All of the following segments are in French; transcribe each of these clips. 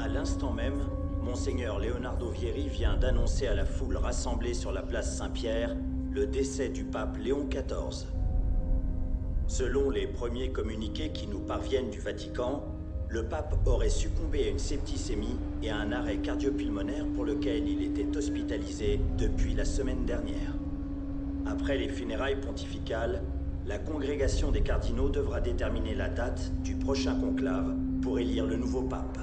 À l'instant même, Monseigneur Leonardo Vieri vient d'annoncer à la foule rassemblée sur la place Saint-Pierre le décès du pape Léon XIV. Selon les premiers communiqués qui nous parviennent du Vatican, le pape aurait succombé à une septicémie et à un arrêt cardio-pulmonaire pour lequel il était hospitalisé depuis la semaine dernière. Après les funérailles pontificales, la congrégation des cardinaux devra déterminer la date du prochain conclave pour élire le nouveau pape.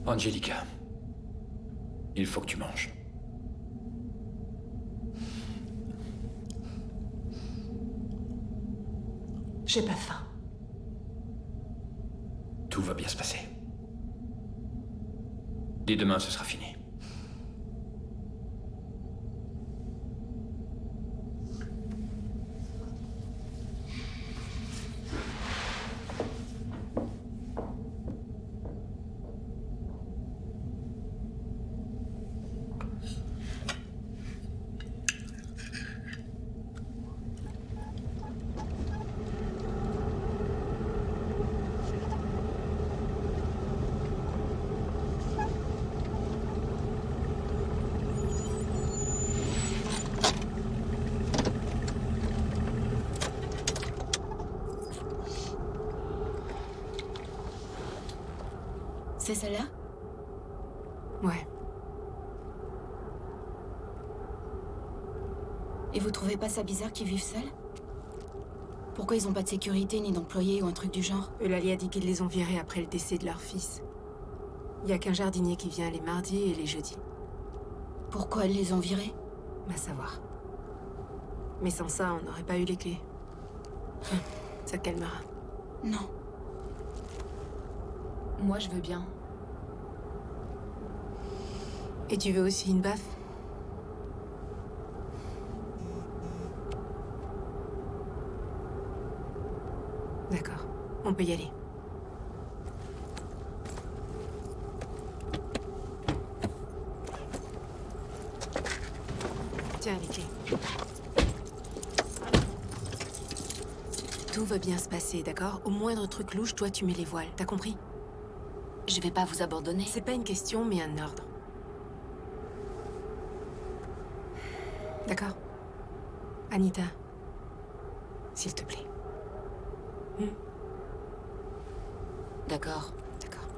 Angelica, il faut que tu manges. J'ai pas faim. Tout va bien se passer. Dès demain, ce sera fini. C'est celle-là? Ouais. Et vous trouvez pas ça bizarre qu'ils vivent seuls? Pourquoi ils ont pas de sécurité ni d'employés ou un truc du genre? Eulalie a dit qu'ils les ont virés après le décès de leur fils. Il y a qu'un jardinier qui vient les mardis et les jeudis. Pourquoi ils les ont virés? Va savoir. Mais sans ça, on n'aurait pas eu les clés. Ça te calmera. Non. Moi, je veux bien. Et tu veux aussi une baffe? D'accord, on peut y aller. Tiens, les clés. Tout va bien se passer, d'accord? Au moindre truc louche, toi, tu mets les voiles. T'as compris? Je vais pas vous abandonner. C'est pas une question, mais un ordre. D'accord? Anita, s'il te plaît. D'accord. D'accord.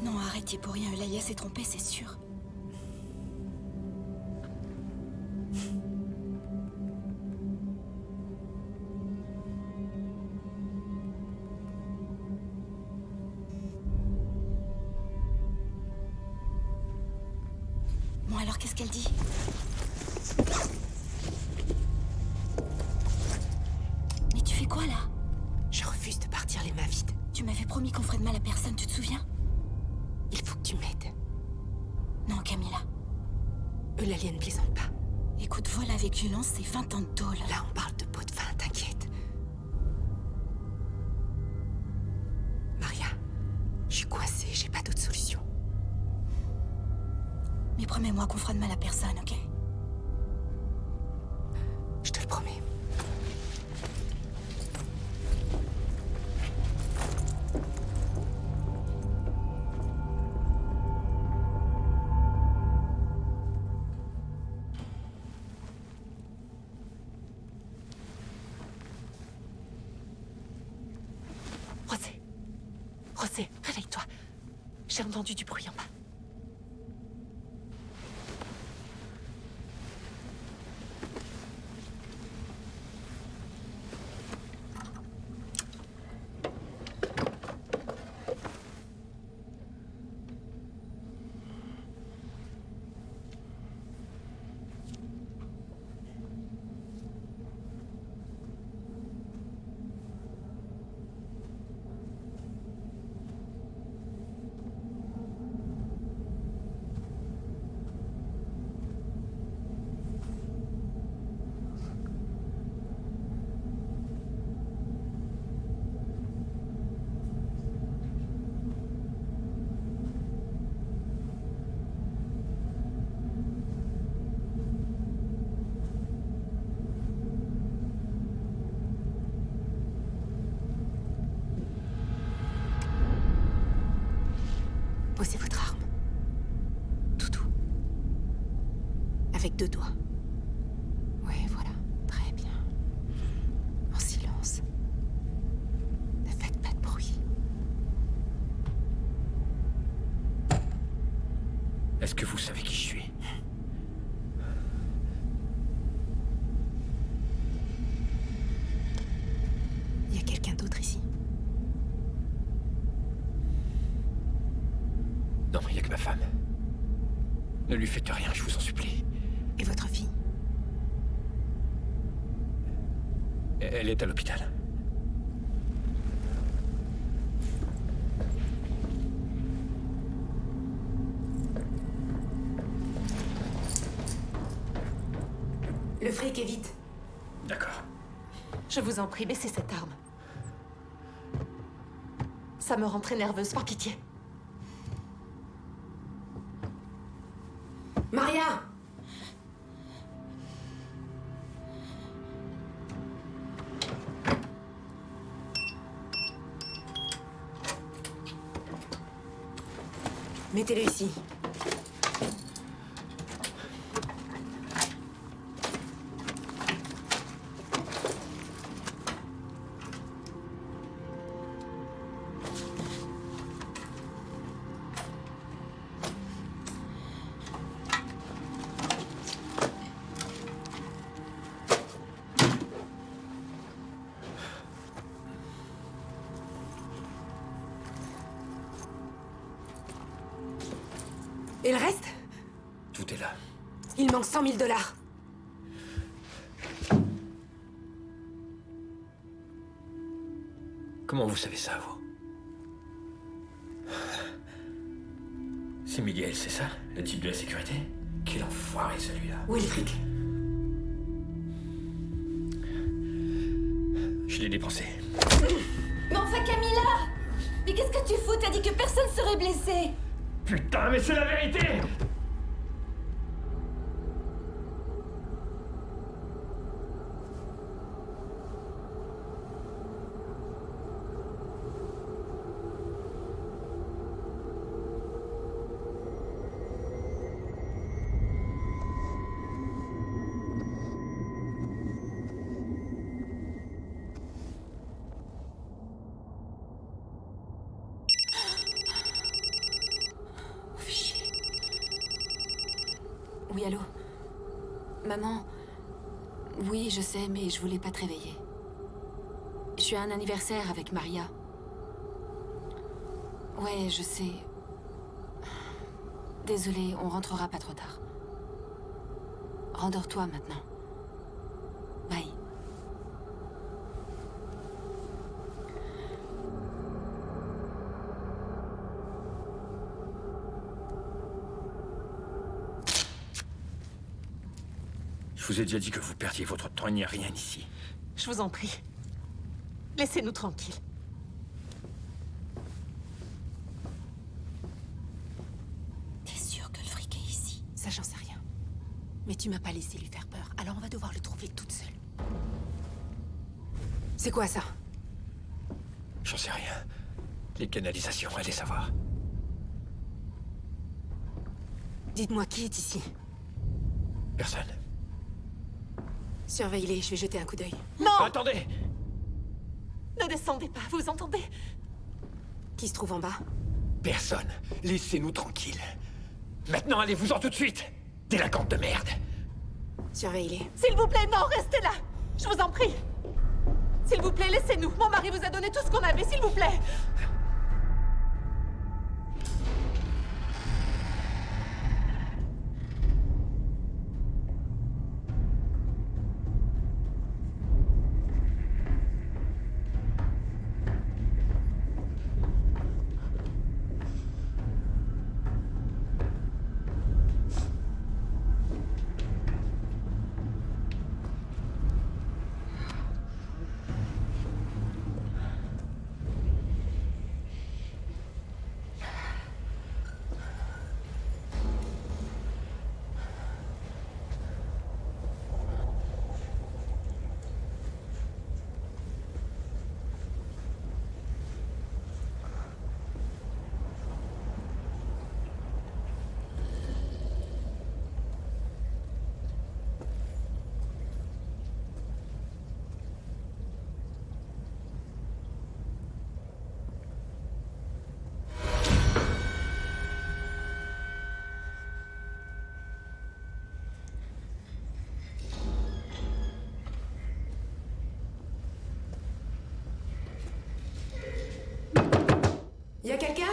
Non, arrête, y est pour rien. Eulalia s'est trompée, c'est sûr. Bon, alors qu'est-ce qu'elle dit? Mais tu fais quoi, là? Je refuse de partir les mains vides. Tu m'avais promis qu'on ferait de mal à personne, tu te souviens? Il faut que tu m'aides. Non, Camilla. Eulalia ne plaisante pas. Écoute, vol avec violence, c'est 20 ans de tôle. Là, on parle de pot de vin, t'inquiète. Maria, je suis coincée, j'ai pas d'autre solution. Mais promets-moi qu'on fera de mal à personne, ok? Je te le promets. Rosé. Rosé, réveille-toi. J'ai entendu du bruit en bas. Posez votre arme. Tout doux. Avec 2 doigts. Ouais, voilà. Très bien. En silence. Ne faites pas de bruit. Est-ce que vous savez qui je suis? Il y a quelqu'un d'autre ici. Non, il n'y a que ma femme. Ne lui faites rien, je vous en supplie. Et votre fille? Elle est à l'hôpital. Le fric est vite. D'accord. Je vous en prie, baissez cette arme. Ça me rend très nerveuse, par pitié. Maria! Mettez-le ici. Et le reste? Tout est là. Il manque 100 000 $. Comment vous savez ça, vous? C'est Miguel, c'est ça? Le type de la sécurité? Quel enfoiré, celui-là. Où est le fric? Je l'ai dépensé. Mais enfin, Camilla! Mais qu'est-ce que tu fous? T'as dit que personne serait blessé! Putain, mais c'est la vérité! Oui, allô? Maman? Oui, je sais, mais je voulais pas te réveiller. Je suis à un anniversaire avec Maria. Ouais, je sais. Désolée, on rentrera pas trop tard. Rendors-toi maintenant. Bye. Je vous ai déjà dit que vous perdiez votre temps, il n'y a rien ici. Je vous en prie. Laissez-nous tranquilles. T'es sûr que le fric est ici? Ça, j'en sais rien. Mais tu m'as pas laissé lui faire peur, alors on va devoir le trouver toute seule. C'est quoi ça? J'en sais rien. Les canalisations, allez savoir. Dites-moi qui est ici. Personne. Surveillez-les, je vais jeter un coup d'œil. Non! Attendez! Ne descendez pas, vous entendez? Qui se trouve en bas? Personne. Laissez-nous tranquilles. Maintenant, allez-vous-en tout de suite! Délinquante de merde! Surveillez-les. S'il vous plaît, non, restez là! Je vous en prie! S'il vous plaît, laissez-nous! Mon mari vous a donné tout ce qu'on avait, s'il vous plaît! Y a quelqu'un?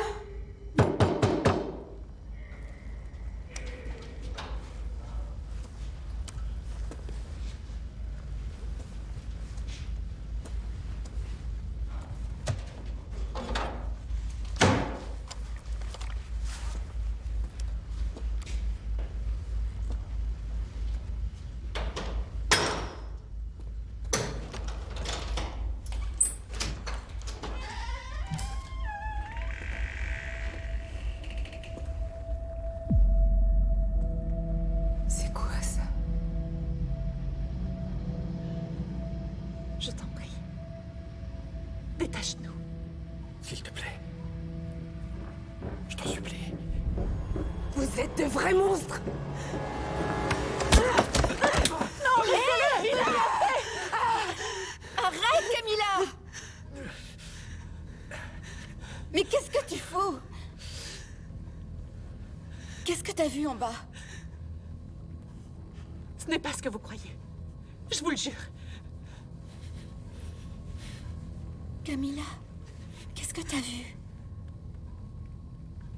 C'est quoi ça? Je t'en prie. Détache-nous. S'il te plaît. Je t'en supplie. Vous êtes de vrais monstres! Arrête, Camilla! Mais qu'est-ce que tu fous? Qu'est-ce que t'as vu en bas? Ce n'est pas ce que vous croyez. Je vous le jure. Camilla, qu'est-ce que t'as vu?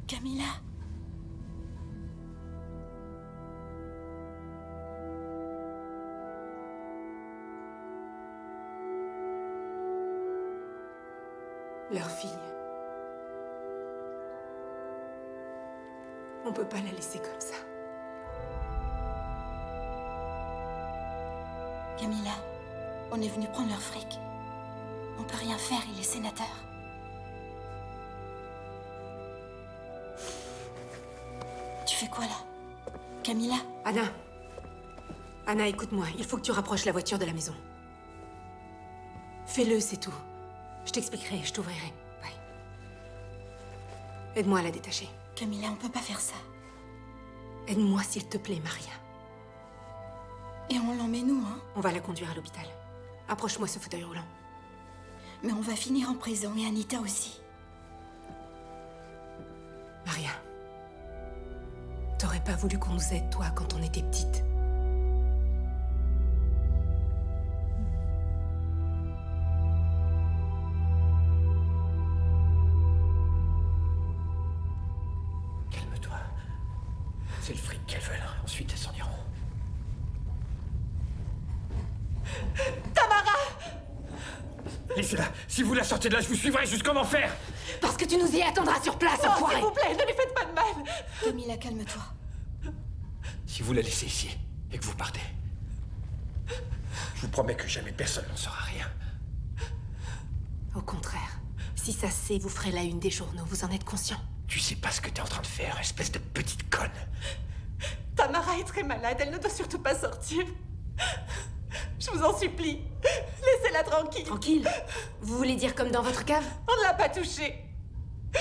Camilla? Leur fille. On peut pas la laisser comme ça. Camilla, on est venu prendre leur fric. On peut rien faire, il est sénateur. Tu fais quoi là? Camilla? Anna. Anna, écoute-moi. Il faut que tu rapproches la voiture de la maison. Fais-le, c'est tout. Je t'expliquerai, je t'ouvrirai. Bye. Aide-moi à la détacher. Camilla, on peut pas faire ça. Aide-moi, s'il te plaît, Maria. Et on l'emmène où, hein? On va la conduire à l'hôpital. Approche-moi ce fauteuil roulant. Mais on va finir en prison, et Anita aussi. Maria. T'aurais pas voulu qu'on nous aide, toi, quand on était petite. Calme-toi. C'est le fric qu'elles veulent. Ensuite, elles s'en iront. Laissez-la. Si vous la sortez de là, je vous suivrai jusqu'en enfer. Parce que tu nous y attendras sur place, Non, enfoiré! s'il vous plaît, ne lui faites pas de mal. Camilla, calme-toi. Si vous la laissez ici et que vous partez, je vous promets que jamais personne n'en saura rien. Au contraire, si ça se sait, vous ferez la une des journaux, vous en êtes conscient? Tu sais pas ce que t'es en train de faire, espèce de petite conne. Tamara est très malade, elle ne doit surtout pas sortir. Je vous en supplie, laissez-la tranquille. Tranquille? Vous voulez dire comme dans votre cave? On ne l'a pas touchée.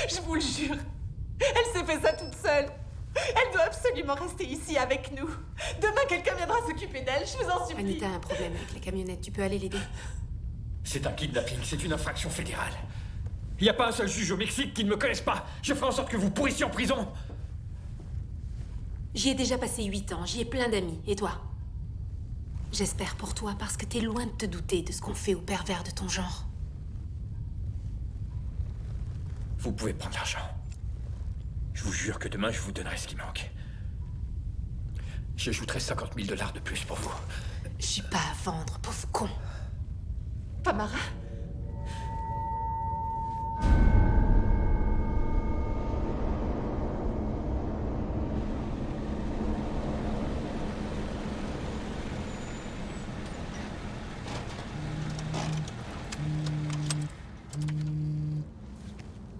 Je vous le jure. Elle s'est fait ça toute seule. Elle doit absolument rester ici avec nous. Demain, quelqu'un viendra s'occuper d'elle, je vous en supplie. Anita a un problème avec la camionnette, tu peux aller l'aider. C'est un kidnapping, c'est une infraction fédérale. Il n'y a pas un seul juge au Mexique qui ne me connaisse pas. Je ferai en sorte que vous pourrissiez en prison. J'y ai déjà passé 8 ans, j'y ai plein d'amis. Et toi? J'espère pour toi parce que t'es loin de te douter de ce qu'on fait aux pervers de ton genre. Vous pouvez prendre l'argent. Je vous jure que demain, je vous donnerai ce qui manque. J'ajouterai 50 000 $ de plus pour vous. Je suis pas à vendre, pauvre con. Tamara,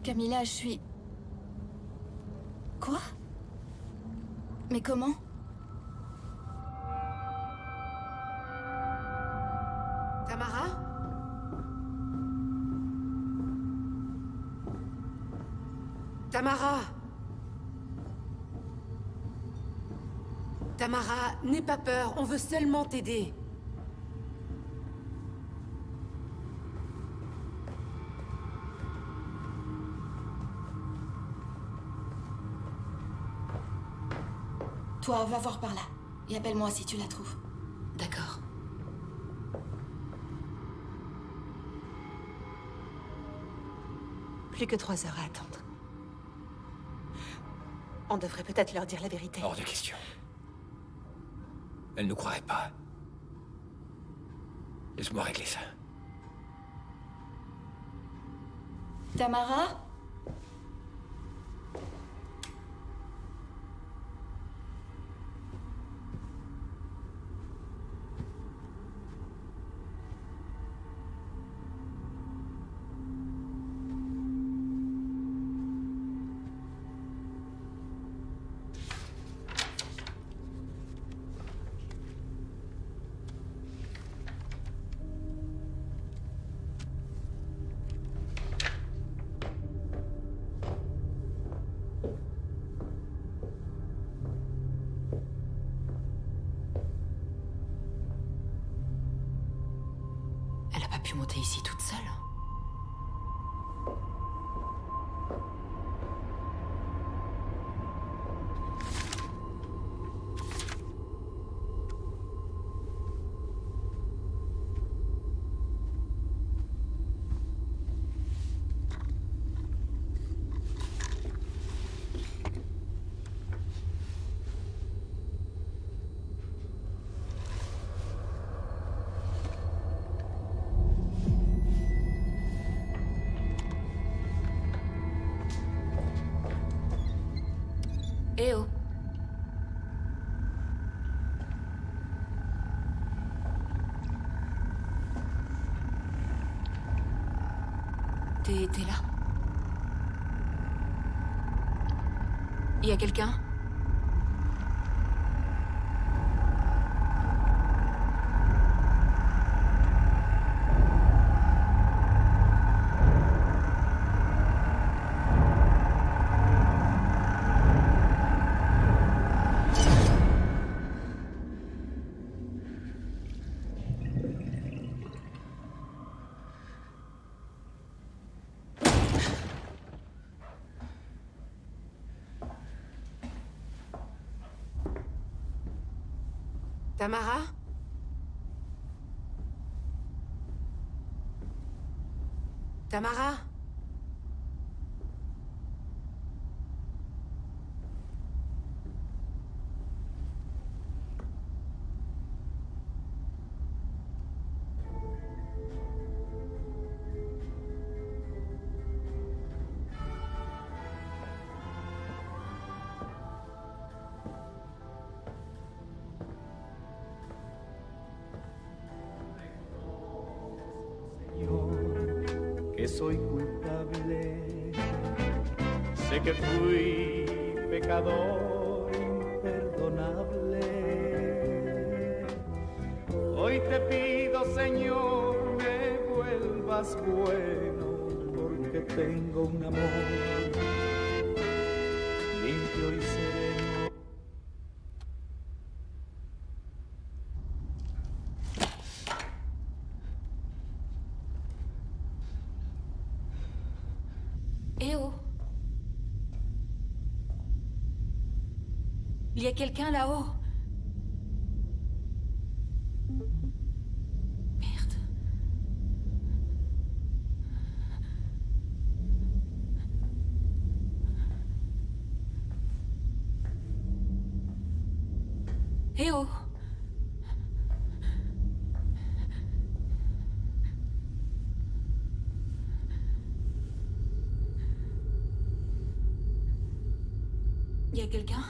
Camilla, je suis... Quoi? Mais comment? Tamara? Tamara? Tamara, n'aie pas peur, on veut seulement t'aider. Toi, va voir par là. Et appelle-moi si tu la trouves. D'accord. plus que 3 heures à attendre. On devrait peut-être leur dire la vérité. Hors de question. Elle ne croirait pas. Laisse-moi régler ça. Tamara? Elle a pas pu monter ici toute seule. Eh oh. T'es là? Y a quelqu'un? Tamara? Tamara? Que soy culpable, sé que fui pecador imperdonable. Hoy te pido, Señor, me vuelvas bueno, porque tengo un amor limpio y sereno. Eh oh! Il y a quelqu'un là-haut. Merde. Eh oh! Il y a quelqu'un?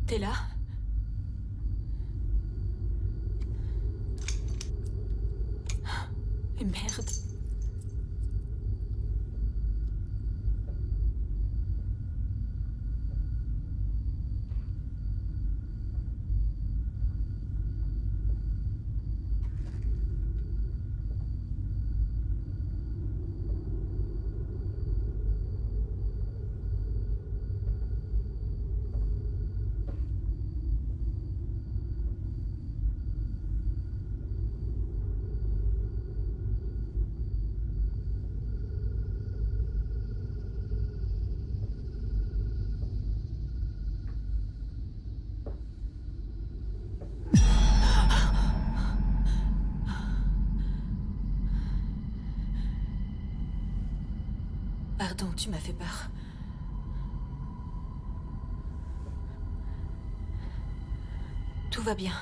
T'es là? Et merde. Pardon, tu m'as fait peur. Tout va bien.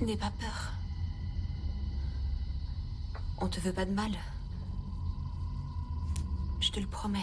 N'aie pas peur. On te veut pas de mal. Je te le promets.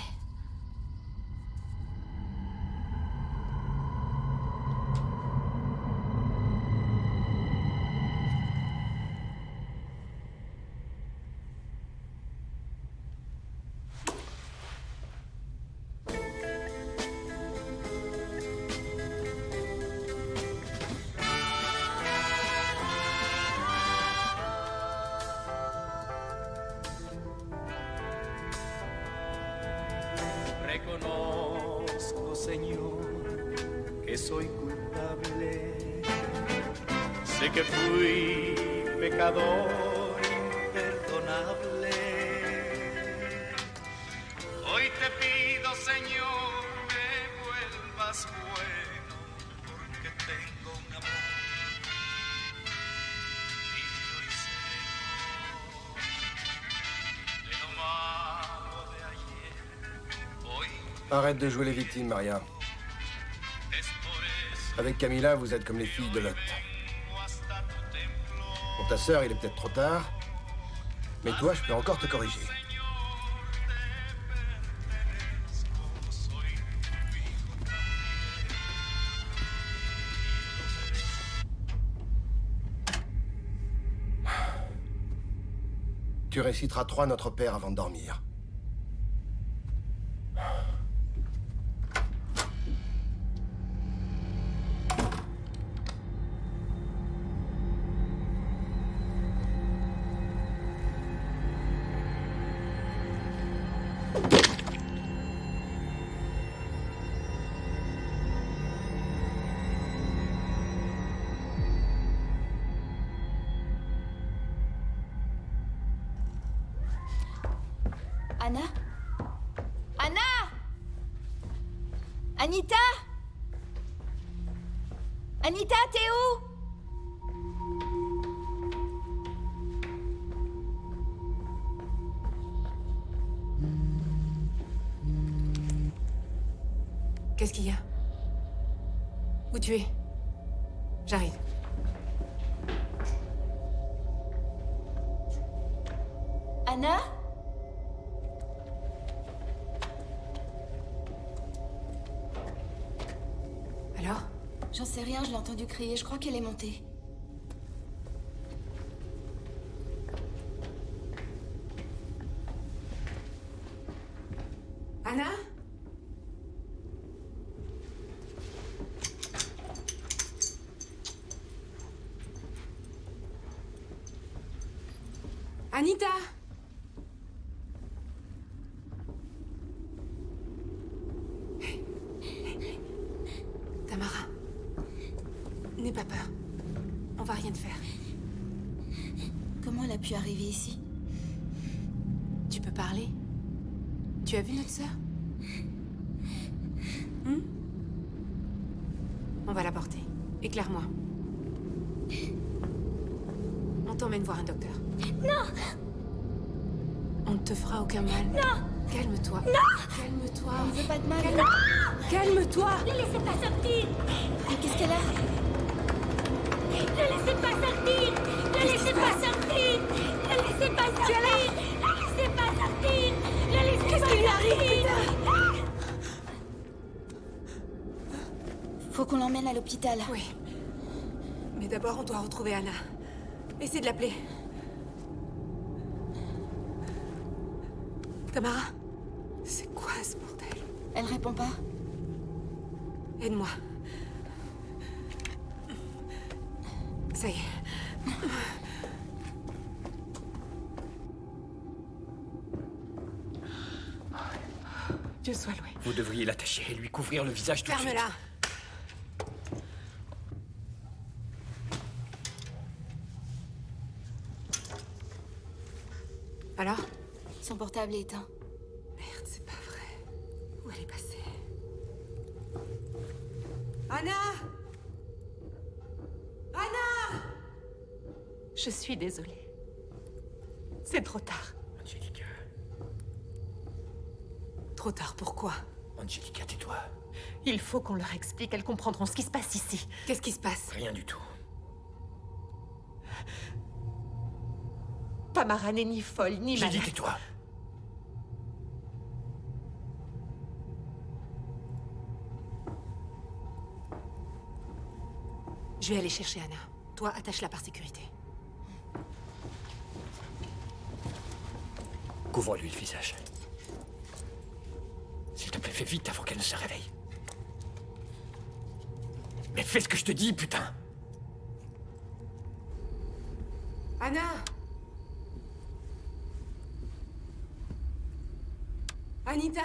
Reconozco, Señor, que soy culpable. Sé que fui pecador imperdonable. Hoy te pido, Señor, me vuelvas bueno, porque tengo un amor limpio y sereno. De lo malo de ayer, hoy Arrête de jouer les victimes, Maria. es por eso Avec Camilla, vous êtes comme les filles de Lot. vengo hasta tu templo. Pour ta sœur, il est peut-être trop tard. Mais toi, je peux encore te corriger. Tu réciteras 3 Notre Père avant de dormir. Anna? Anna? Anita? Anita, t'es où? Qu'est-ce qu'il y a? Où tu es? J'arrive. Anna? Alors? J'en sais rien, je l'ai entendu crier, je crois qu'elle est montée. Anna? Anita! Tamara, n'aie pas peur. On va rien te faire. Comment elle a pu arriver ici? Tu peux parler? Tu as vu notre sœur? On va la porter. Éclaire-moi. On t'emmène voir un docteur. Non! On ne te fera aucun mal. Non! Calme-toi. Non! Calme-toi. On ne veut pas de mal. Calme-toi. Ne laissez pas sortir! Mais qu'est-ce qu'elle a? Ne laissez pas sortir! Ne laissez pas sortir! Ne laissez pas sortir! Ne laissez pas sortir! Ne laissez pas sortir! Qu'est-ce qui lui arrive? Faut qu'on l'emmène à l'hôpital. Oui. Mais d'abord, on doit retrouver Anna. Essaie de l'appeler. Tamara? C'est quoi ce bordel? Elle répond pas? Aide-moi. Ça y est. Dieu soit loué. Vous devriez l'attacher et lui couvrir le visage tout de suite. Ferme-la. Alors? Son portable est éteint. Merde, c'est pas vrai. Où elle est passée? Anna! Anna! Je suis désolée. C'est trop tard. Angelica. Trop tard, pourquoi? Angelica, tais-toi. Il faut qu'on leur explique, elles comprendront ce qui se passe ici. Qu'est-ce qui se passe? Rien du tout. Tamara n'est ni folle, ni J'ai malade. dit tais-toi. Je vais aller chercher Anna. Toi, attache-la par sécurité. Couvre-lui le visage. S'il te plaît, fais vite avant qu'elle ne se réveille. Mais fais ce que je te dis, putain! Anna! Anita!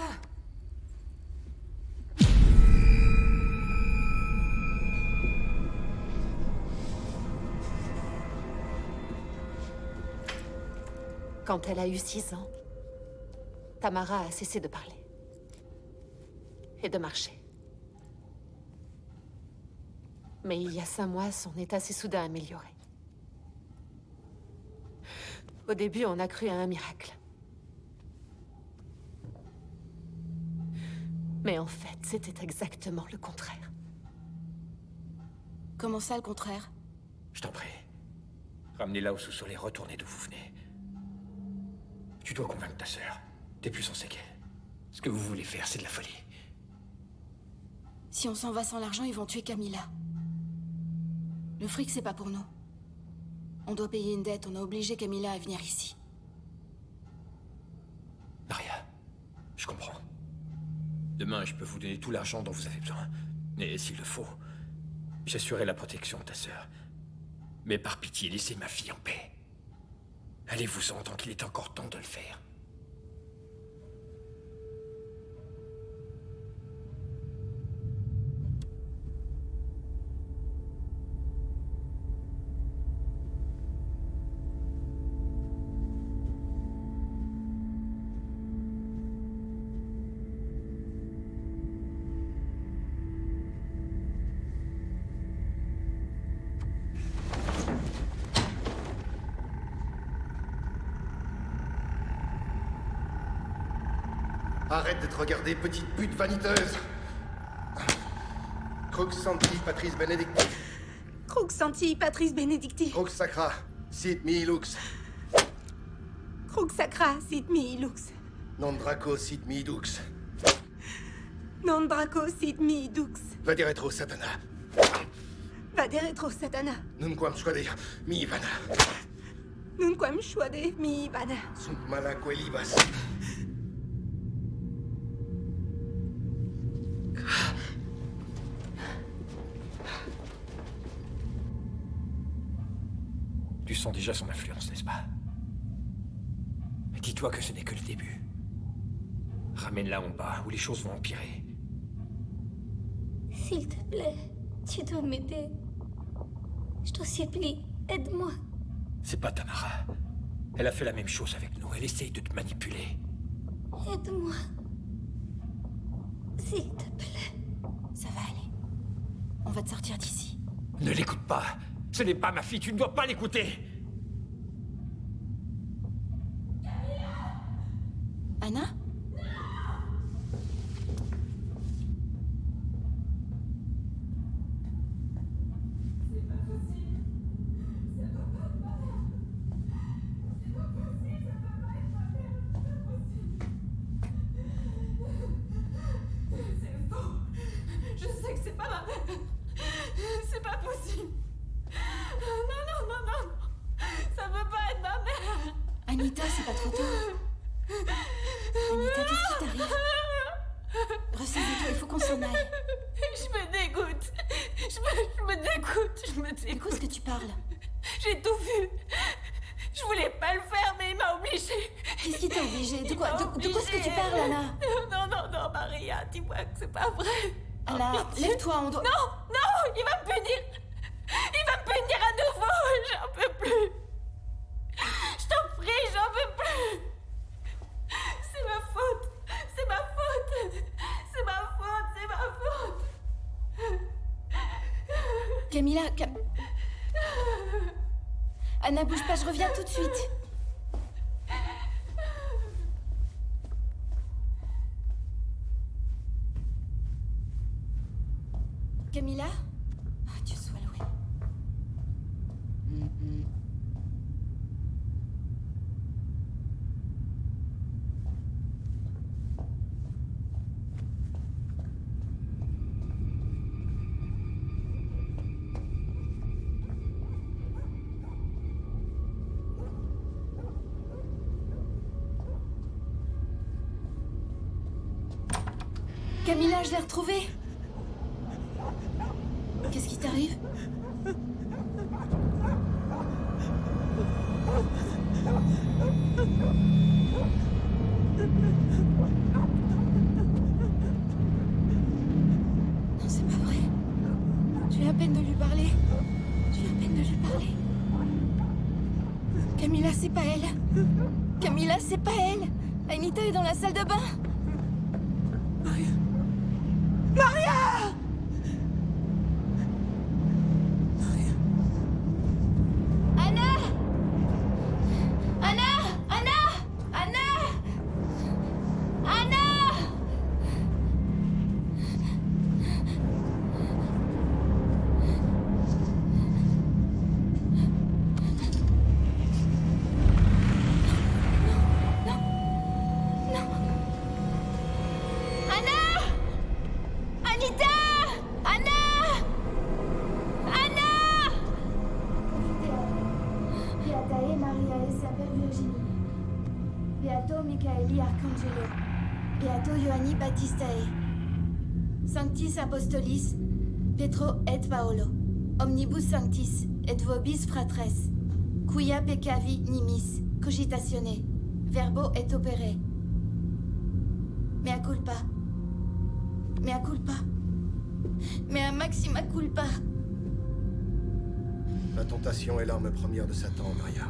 Quand elle a eu 6 ans, Tamara a cessé de parler. Et de marcher. Mais il y a 5 mois, son état s'est soudain amélioré. Au début, on a cru à un miracle. Mais en fait, c'était exactement le contraire. Comment ça, le contraire? Je t'en prie. Ramenez-la au sous-sol et retournez d'où vous venez. Tu dois convaincre ta sœur. T'es plus censé qu'elle. Ce que vous voulez faire, c'est de la folie. Si on s'en va sans l'argent, ils vont tuer Camilla. Le fric, c'est pas pour nous. On doit payer une dette, on a obligé Camilla à venir ici. Maria, je comprends. Demain, je peux vous donner tout l'argent dont vous avez besoin. Et s'il le faut, j'assurerai la protection de ta sœur. Mais par pitié, laissez ma fille en paix. Allez-vous-en tant qu'il est encore temps de le faire. Arrête de te regarder, petite pute vaniteuse. Crux Santi, Patrice Benedicti. Crux Santi, Patrice Benedicti. Crux Sacra, sit mihi lux. Crux Sacra, sit mihi lux. Non Draco, sit mihi dux. Non Draco, sit mihi dux. Va dire retro satana. Vade retro satana. Nunquam squade, mi vana. Nunquam shuade mi vana. Sunt malaque libas. Tu sens déjà son influence, n'est-ce pas? Mais dis-toi que ce n'est que le début. Ramène-la en bas, où les choses vont empirer. S'il te plaît, tu dois m'aider. Je t'en supplie, aide-moi. C'est pas Tamara. Elle a fait la même chose avec nous. Elle essaye de te manipuler. Aide-moi. S'il te plaît. Ça va aller. On va te sortir d'ici. Ne l'écoute pas. Ce n'est pas ma fille. Tu ne dois pas l'écouter. Anna? Je sais que c'est pas ma mère. C'est pas possible. Non, non, non, non. Ça peut pas être ma mère. Anita, c'est pas trop tôt. Anita, qu'est-ce qui t'arrive? Ressaisis-toi, il faut qu'on s'en aille. Je me dégoûte. Je me dégoûte. Je me De dégoûte. quoi est-ce que tu parles? J'ai tout vu. Je voulais pas le faire, mais il m'a obligée. Qu'est-ce qui t'a obligé? De quoi est-ce que tu Obligée. parles, Anna? Non, non, non, Maria, dis-moi que c'est pas vrai. Anna, Oh, pitié. lève-toi, on doit... Non, non, il va me punir. Il va me punir à nouveau. J'en peux plus. Je t'en prie, j'en peux plus. C'est ma faute. C'est ma faute. C'est ma faute. C'est ma faute. Camilla, Anna, bouge pas, je reviens tout de suite. Camilla? Ah, Dieu soit loué. Camilla, je l'ai retrouvée. Qu'est-ce qui t'arrive? Non, c'est pas vrai. Je viens à peine de lui parler. Je viens à peine de lui parler. Camilla, c'est pas elle. Camilla, c'est pas elle. Anita est dans la salle de bain. Anna! Anna! Anna! Anna! Anna! Anna! Anita! Anna! Anna! Beatae Mariae Saper Virginie. Beato Michaeli Arcangelo. Beato Ioanni Baptistae. Sanctis Apostolis, Petro et Paolo. Omnibus sanctis, et vobis fratres. Quia peccavi nimis, cogitatione. Verbo et opere. Mea culpa. Mea culpa. Mea maxima culpa. La tentation est l'arme première de Satan, Maria.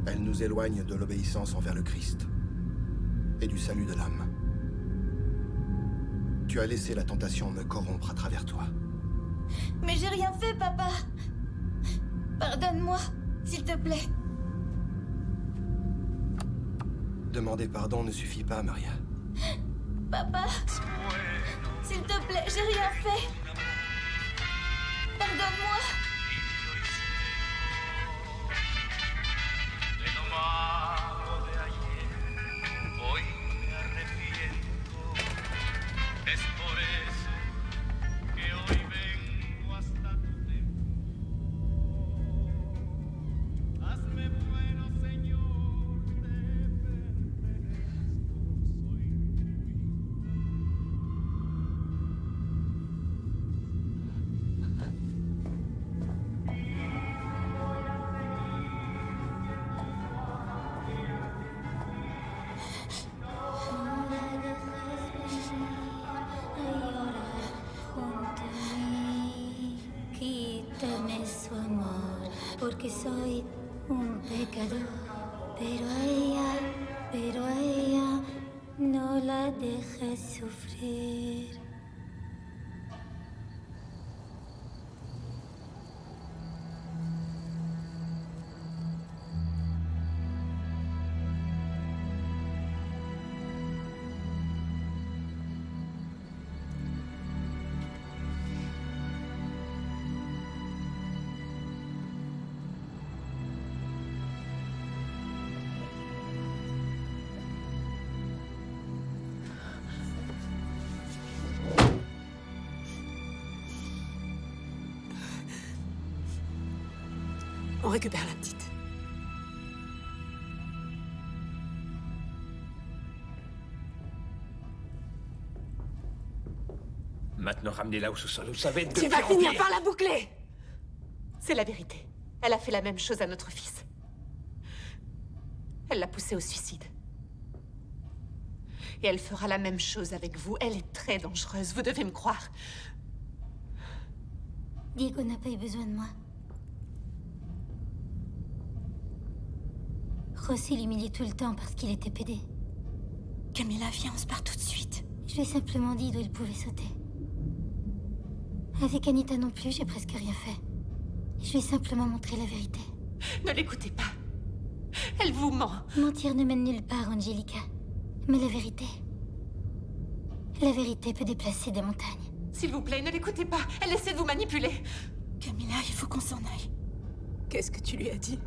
Elle nous éloigne de l'obéissance envers le Christ et du salut de l'âme. Tu as laissé la tentation me corrompre à travers toi. Mais j'ai rien fait, papa. Pardonne-moi, s'il te plaît. Demander pardon ne suffit pas, Maria. Papa, s'il te plaît, j'ai rien fait. Pardonne-moi. De lo malo de ayer, hoy me arrepiento. Es por eso que hoy vengo hasta tu templo. Hazme bueno, Señor, te pertenezco, soy Quítame su amor, porque soy un pecador. Pero a ella, no la dejes sufrir. On récupère la petite. Maintenant, ramenez-la au sous-sol, vous savez, de Tu vas pire en finir pire. par la boucler! C'est la vérité. Elle a fait la même chose à notre fils. Elle l'a poussé au suicide. Et elle fera la même chose avec vous. Elle est très dangereuse, vous devez me croire. Diego n'a pas eu besoin de moi. José l'humiliait tout le temps parce qu'il était pédé. Camilla, viens, on se part tout de suite. Je lui ai simplement dit d'où il pouvait sauter. Avec Anita non plus, j'ai presque rien fait. Je lui ai simplement montré la vérité. Ne l'écoutez pas. Elle vous ment. Mentir ne mène nulle part, Angelica. Mais la vérité peut déplacer des montagnes. S'il vous plaît, ne l'écoutez pas. Elle essaie de vous manipuler. Camilla, il faut qu'on s'en aille. Qu'est-ce que tu lui as dit?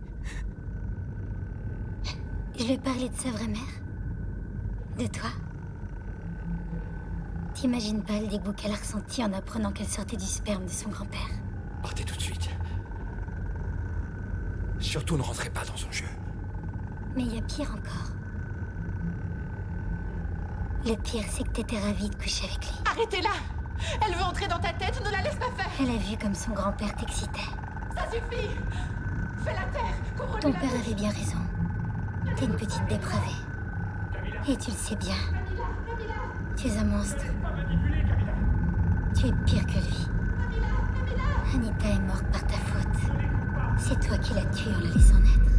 Je lui ai parlé de sa vraie mère. De toi. T'imagines pas le dégoût qu'elle a ressenti en apprenant qu'elle sortait du sperme de son grand-père. Partez tout de suite. Surtout ne rentrez pas dans son jeu. Mais il y a pire encore. Le pire, c'est que t'étais ravie de coucher avec lui. Arrêtez-la! Elle veut entrer dans ta tête, ne la laisse pas faire! Elle a vu comme son grand-père t'excitait. Ça suffit! Fais la terre! Couvre-lui Ton la père tête. avait bien raison. T'es une petite dépravée. Et tu le sais bien. Tu es un monstre. Tu es pire que lui. Anita est morte par ta faute. C'est toi qui l'as tuée en la laissant naître.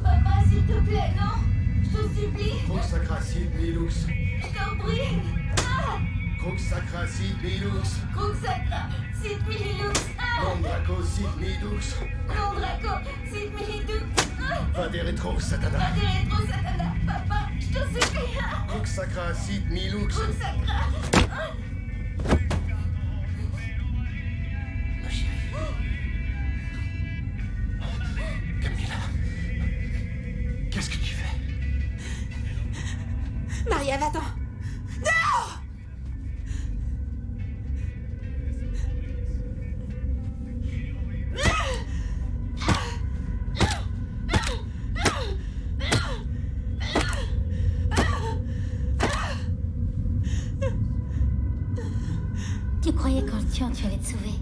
Papa, s'il te plaît, non. Je te supplie. Crux sacracid milux. Je t'en prie. Ah, Crux sacracid milux. Crux sacra, sit mihi lux. Ah, Non draco sit midux. non Draco, sit mihi dux. Ah, Vade retro satana. pas des rétro satana. Papa, je te supplie. Ah, Crux sacracid milux. Crux sacra. Ah, Ma chérie. Camilla. Qu'est-ce que tu fais? Maria, attends! Tu croyais qu'en le tuant, tu allais te sauver.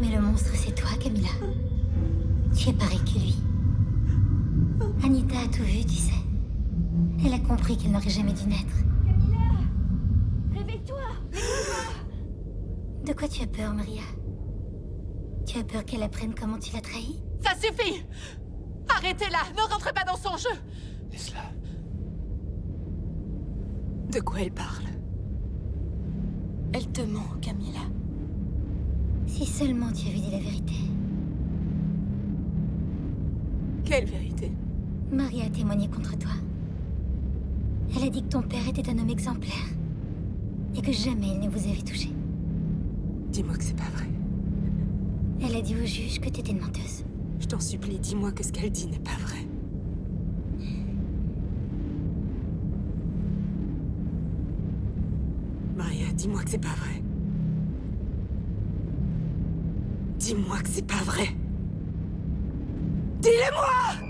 Mais le monstre, c'est toi, Camilla. Tu es pareil que lui. Anita a tout vu, tu sais. Elle a compris qu'elle n'aurait jamais dû naître. Camilla, réveille-toi. quoi tu as peur, Maria? Tu as peur qu'elle apprenne comment tu l'as trahi? Ça suffit! Arrêtez-la! Ne rentrez pas dans son jeu! Laisse-la. De quoi elle parle? Elle te ment, Camilla. Si seulement tu avais dit la vérité. Quelle vérité? Maria a témoigné contre toi. Elle a dit que ton père était un homme exemplaire. Et que jamais elle ne vous avait touché. Dis-moi que c'est pas vrai. Elle a dit au juge que t'étais une menteuse. Je t'en supplie, dis-moi que ce qu'elle dit n'est pas vrai. Maria, dis-moi que c'est pas vrai. Dis-moi que c'est pas vrai. Dis-le-moi!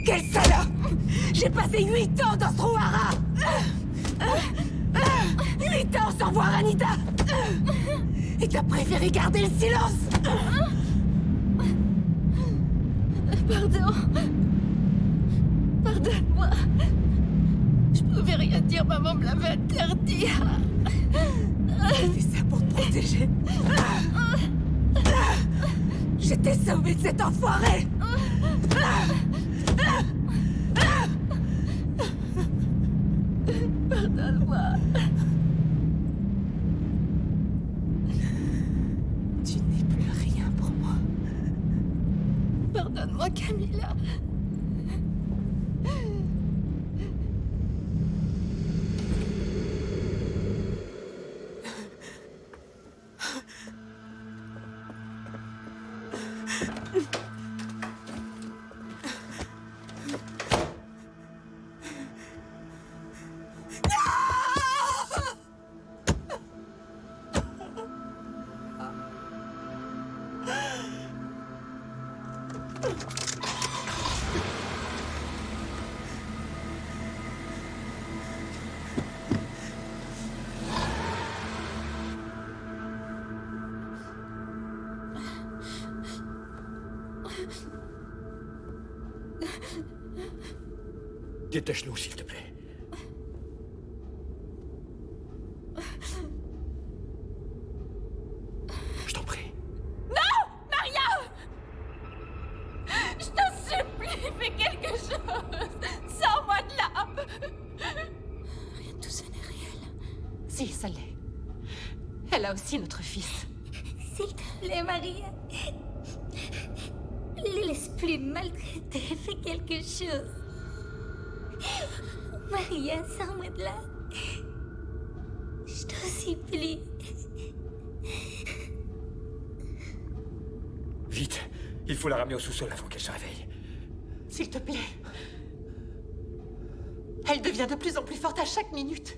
Quelle salope! J'ai passé 8 ans dans ce trou-hara! 8 ans sans voir Anita! Et t'as préféré garder le silence! Pardon. Pardonne-moi. Je pouvais rien dire, maman me l'avait interdit. J'ai fait ça pour te protéger. J'étais sauvée de cet enfoiré! Pardonne-moi. Tu n'es plus rien pour moi. Pardonne-moi, Camilla. Dépêche-nous, s'il te plaît. Je t'en prie. Maria! Je t'en supplie, fais quelque chose! Sors-moi de là! Rien de tout ça n'est réel. Si, ça l'est. Elle a aussi notre fils. S'il te plaît, Maria. Ne laisse plus maltraiter. Fais quelque chose. Maria, sors-moi de là. Je t'en supplie. Vite, il faut la ramener au sous-sol avant qu'elle se réveille. S'il te plaît. Elle devient de plus en plus forte à chaque minute.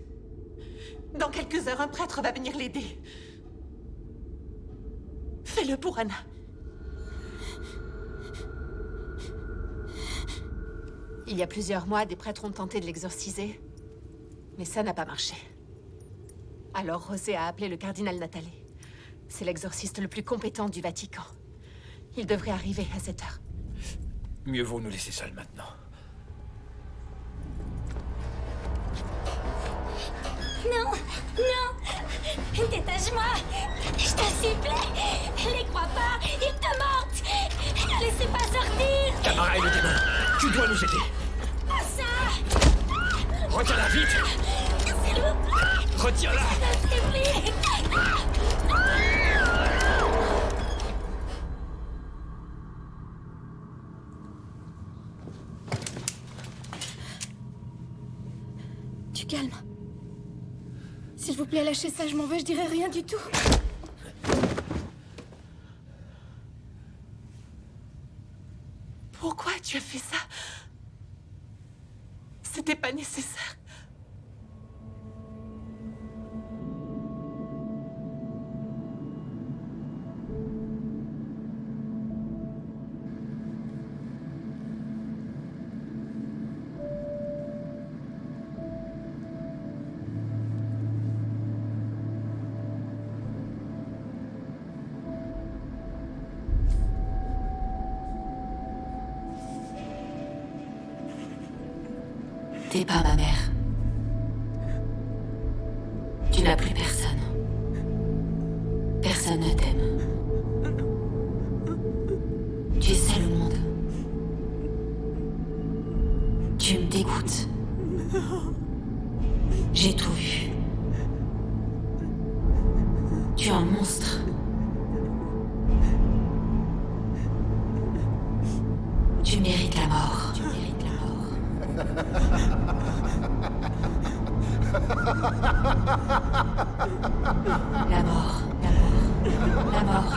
Dans quelques heures, un prêtre va venir l'aider. Fais-le pour Anna. Il y a plusieurs mois, des prêtres ont tenté de l'exorciser, mais ça n'a pas marché. Alors José a appelé le cardinal Natale. C'est l'exorciste le plus compétent du Vatican. Il devrait arriver à cette heure. Mieux vaut nous laisser seuls maintenant. Non, non. Détache-moi. Je t'en supplie. Elle les croit pas. Ils te mentent. Ne laissez pas sortir. Tamara et le démon, tu dois nous aider. Pas ça. Retiens-la vite. S'il vous plaît. Retiens-la. Je t'en supplie. Tu calmes. S'il vous plaît, lâchez ça, je m'en vais, je dirai rien du tout. Pourquoi tu as fait ça? C'était pas nécessaire. T'es pas ma mère. Tu n'as plus personne. Personne ne t'aime. Tu es seul au monde. Tu me dégoûtes. J'ai tout vu. Tu es un monstre. Tu mérites la mort. Tu mérites la mort. La mort, la mort, la mort,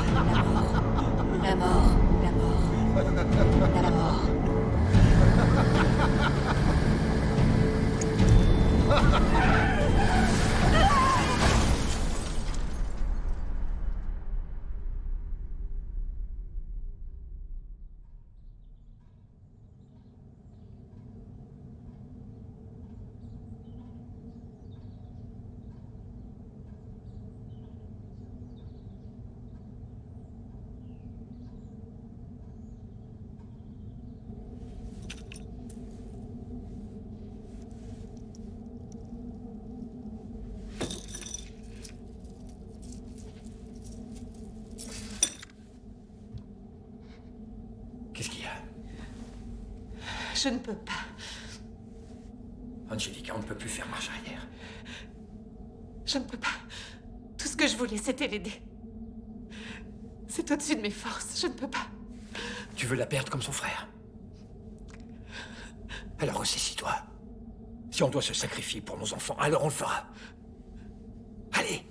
la mort, la mort, la mort, la mort. Qu'est-ce qu'il y a? Je ne peux pas. Angelica, on ne peut plus faire marche arrière. Je ne peux pas. Tout ce que je voulais, c'était l'aider. C'est au-dessus de mes forces. Je ne peux pas. Tu veux la perdre comme son frère? Alors ressaisis-toi. Si on doit se sacrifier pour nos enfants, alors on le fera. Allez!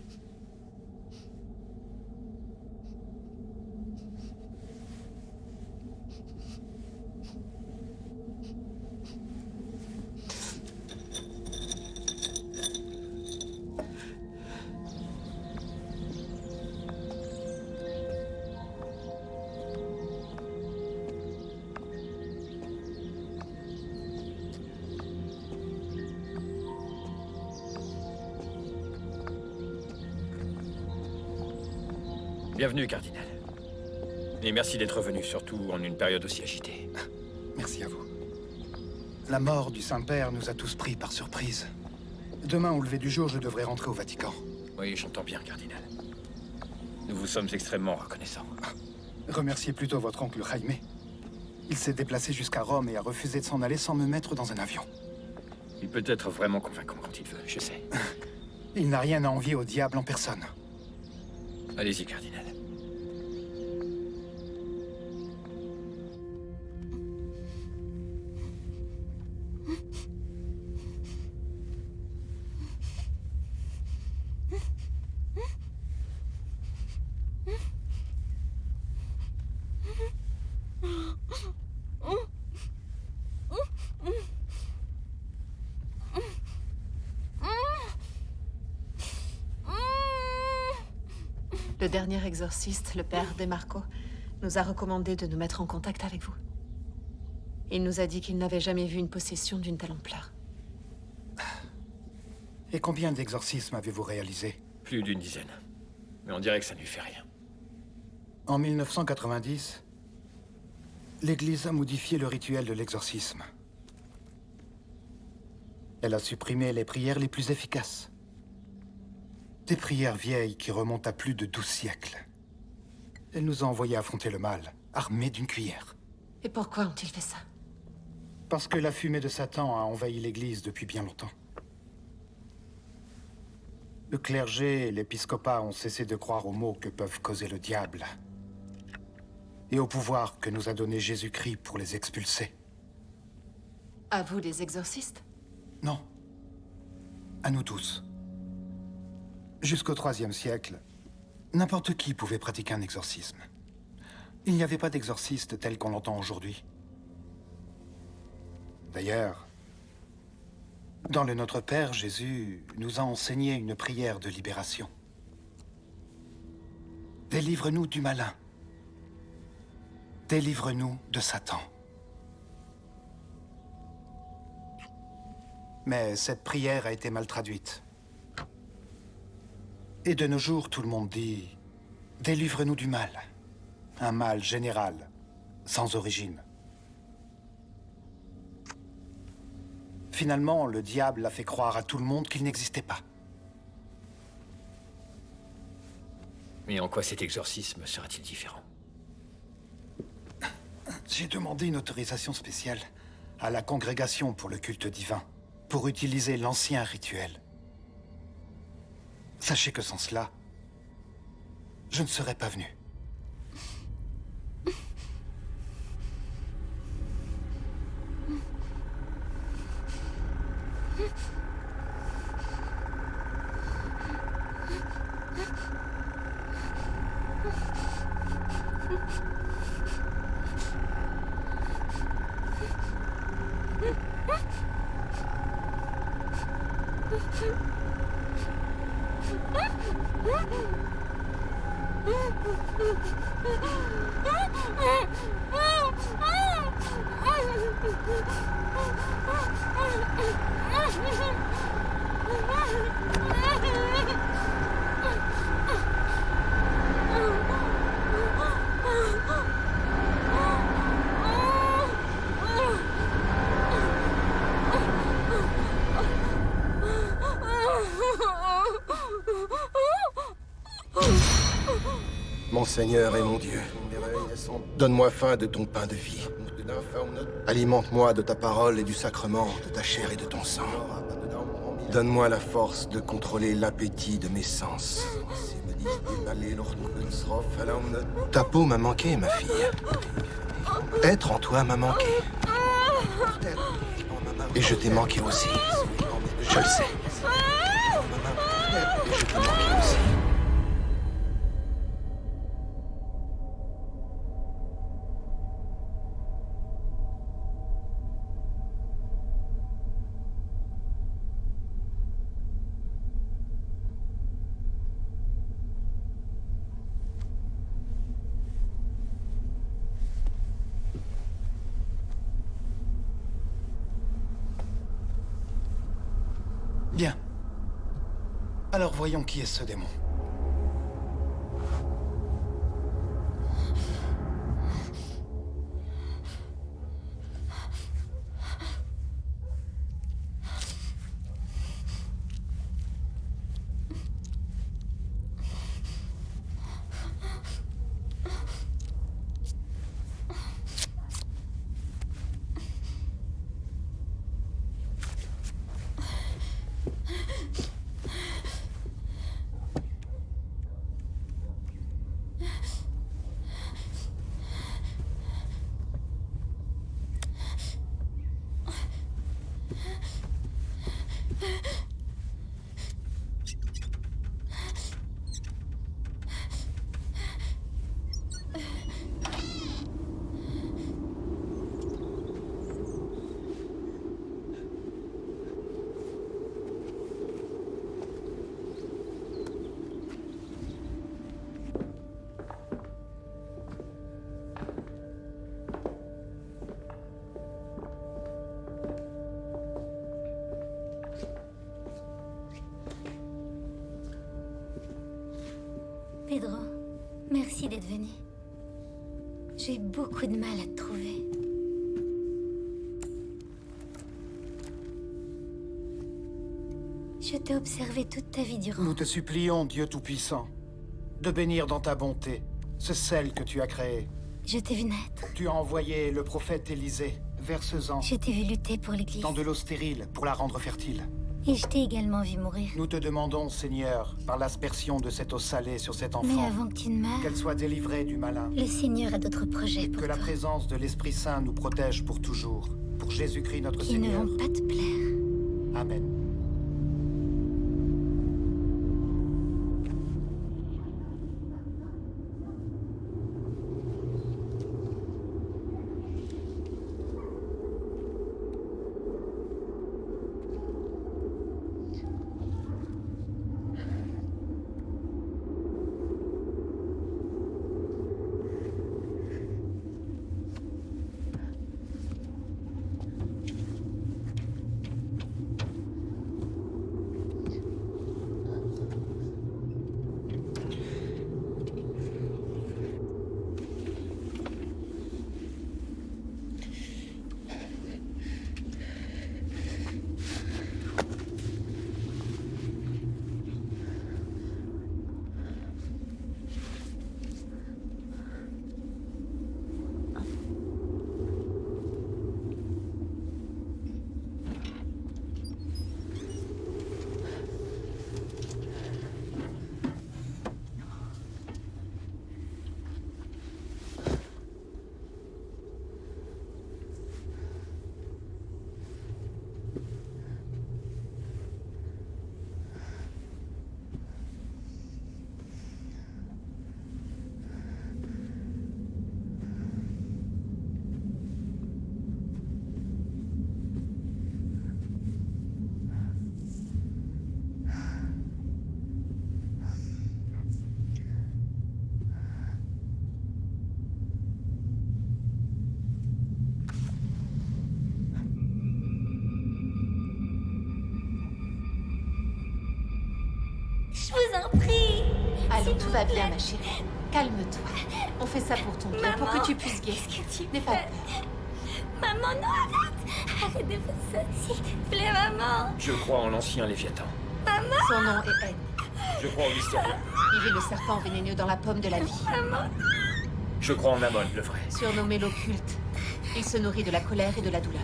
Bienvenue, cardinal. Et merci d'être venu, surtout en une période aussi agitée. Merci à vous. La mort du Saint-Père nous a tous pris par surprise. Demain, au lever du jour, je devrais rentrer au Vatican. Oui, j'entends bien, cardinal. Nous vous sommes extrêmement reconnaissants. Remerciez plutôt votre oncle Jaime. Il s'est déplacé jusqu'à Rome et a refusé de s'en aller sans me mettre dans un avion. Il peut être vraiment convaincant quand il veut, je sais. Il n'a rien à envier au diable en personne. Allez-y, cardinal. Le dernier exorciste, le père DeMarco, nous a recommandé de nous mettre en contact avec vous. Il nous a dit qu'il n'avait jamais vu une possession d'une telle ampleur. Et combien d'exorcismes avez-vous réalisé? Plus d'une dizaine. Mais on dirait que ça ne lui fait rien. En 1990, l'Église a modifié le rituel de l'exorcisme. Elle a supprimé les prières les plus efficaces. Des prières vieilles qui remontent à plus de 12 siècles. Elle nous a envoyés affronter le mal, armés d'une cuillère. Et pourquoi ont-ils fait ça? Parce que la fumée de Satan a envahi l'Église depuis bien longtemps. Le clergé et l'épiscopat ont cessé de croire aux maux que peuvent causer le diable. Et au pouvoir que nous a donné Jésus-Christ pour les expulser. À vous, les exorcistes? Non. À nous tous. Jusqu'au IIIe siècle, n'importe qui pouvait pratiquer un exorcisme. Il n'y avait pas d'exorciste tel qu'on l'entend aujourd'hui. D'ailleurs, dans le Notre Père, Jésus nous a enseigné une prière de libération. Délivre-nous du malin. Délivre-nous de Satan. Mais cette prière a été mal traduite. Et de nos jours, tout le monde dit « Délivre-nous du mal ». Un mal général, sans origine. Finalement, le diable a fait croire à tout le monde qu'il n'existait pas. Et en quoi cet exorcisme sera-t-il différent? J'ai demandé une autorisation spéciale à la congrégation pour le culte divin, pour utiliser l'ancien rituel. Sachez que sans cela, je ne serais pas venu. Mon Seigneur et mon Dieu, donne-moi faim de ton pain de vie. Alimente-moi de ta parole et du sacrement, de ta chair et de ton sang. Donne-moi la force de contrôler l'appétit de mes sens. Ta peau m'a manqué, ma fille. Être en toi m'a manqué. Et je t'ai manqué aussi. Je le sais. Et je t'ai manqué aussi. Bien. Alors voyons qui est ce démon. Pedro, merci d'être venu. J'ai beaucoup de mal à te trouver. Je t'ai observé toute ta vie durant. Nous te supplions, Dieu Tout-Puissant, de bénir dans ta bonté ce sel que tu as créé. Je t'ai vu naître. Tu as envoyé le prophète Élisée, verse-en, Je t'ai vu lutter pour l'Église. dans de l'eau stérile pour la rendre fertile. Et je t'ai également vu mourir. Nous te demandons, Seigneur, par l'aspersion de cette eau salée sur cet Mais enfant, avant que tu ne meures, qu'elle soit délivrée du malin. le Seigneur a d'autres projets Et pour que la toi. présence de l'Esprit Saint nous protège pour toujours. Pour Jésus-Christ notre Qui ne Seigneur. vont pas te plaire. Amen. va bien, ma chérie. Calme-toi. On fait ça pour ton bien, pour que tu puisses guérir. Qu'est-ce que tu N'aie pas fais? peur. Maman, non, arrête! Arrête de faire ça, s'il te plaît, maman! Je crois en l'ancien Léviathan. Son nom est N. Je crois au mystérieux. Il est le serpent vénéneux dans la pomme de la vie. Je crois en Amon, le vrai. Surnommé l'occulte, il se nourrit de la colère et de la douleur.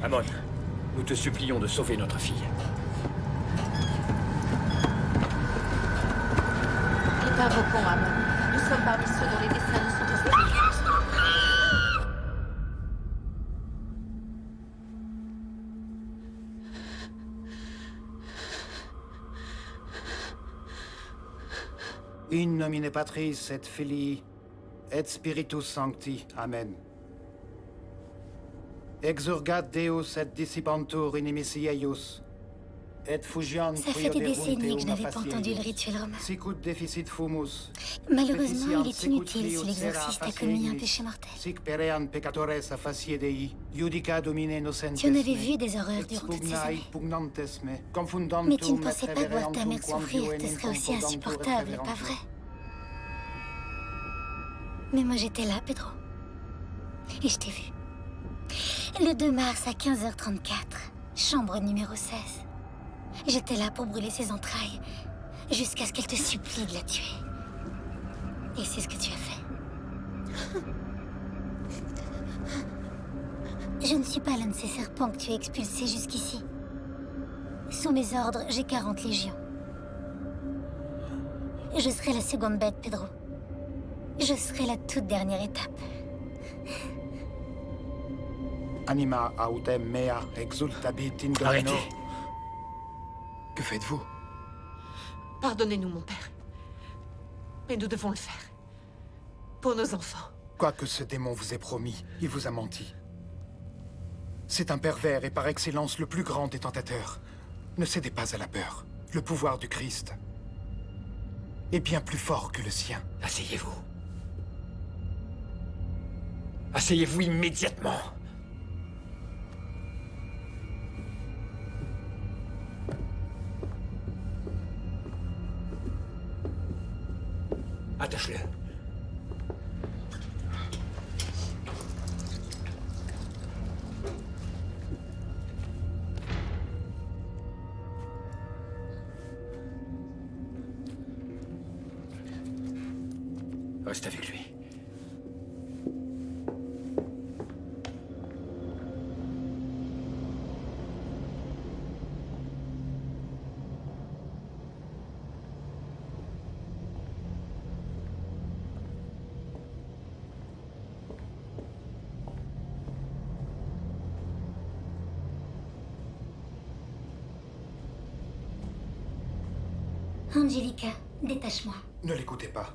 Amon, nous te supplions de sauver notre fille. Nous t'invoquons, Amon. Nous sommes parmi ceux dont les destins nous sont hostiles. In nomine Patris et Filii et Spiritus Sancti. Amen. Exurgat Deus et dissipantur inimici eius. Et fugiant Ça fait des décennies que je n'avais pas entendu le rituel romain. Sicut deficit fumus. Malheureusement, il est inutile si l'exorciste a commis un péché mortel. Sic perean peccatores affacie Dei, judica Domine nocentes. Tu en avais vu des horreurs durant toutes ces années. Mais tu ne pensais pas que voir ta mère souffrir te serait aussi insupportable, pas vrai? Mais moi j'étais là, Pedro. Et je t'ai vu. Le 2 mars à 15h34, chambre numéro 16. J'étais là pour brûler ses entrailles, jusqu'à ce qu'elle te supplie de la tuer. Et c'est ce que tu as fait. Je ne suis pas l'un de ces serpents que tu as expulsés jusqu'ici. Sous mes ordres, j'ai 40 légions. Je serai la seconde bête, Pedro. Je serai la toute dernière étape. Anima autem mea exultabit in Domino. Arrêtez. Que faites-vous? Pardonnez-nous, mon père. Mais nous devons le faire. Pour nos enfants. Quoi que ce démon vous ait promis, il vous a menti. C'est un pervers et par excellence le plus grand des tentateurs. Ne cédez pas à la peur. Le pouvoir du Christ est bien plus fort que le sien. Asseyez-vous. Asseyez-vous immédiatement. Attache-le. Reste avec lui. Angelica, détache-moi. Ne l'écoutez pas.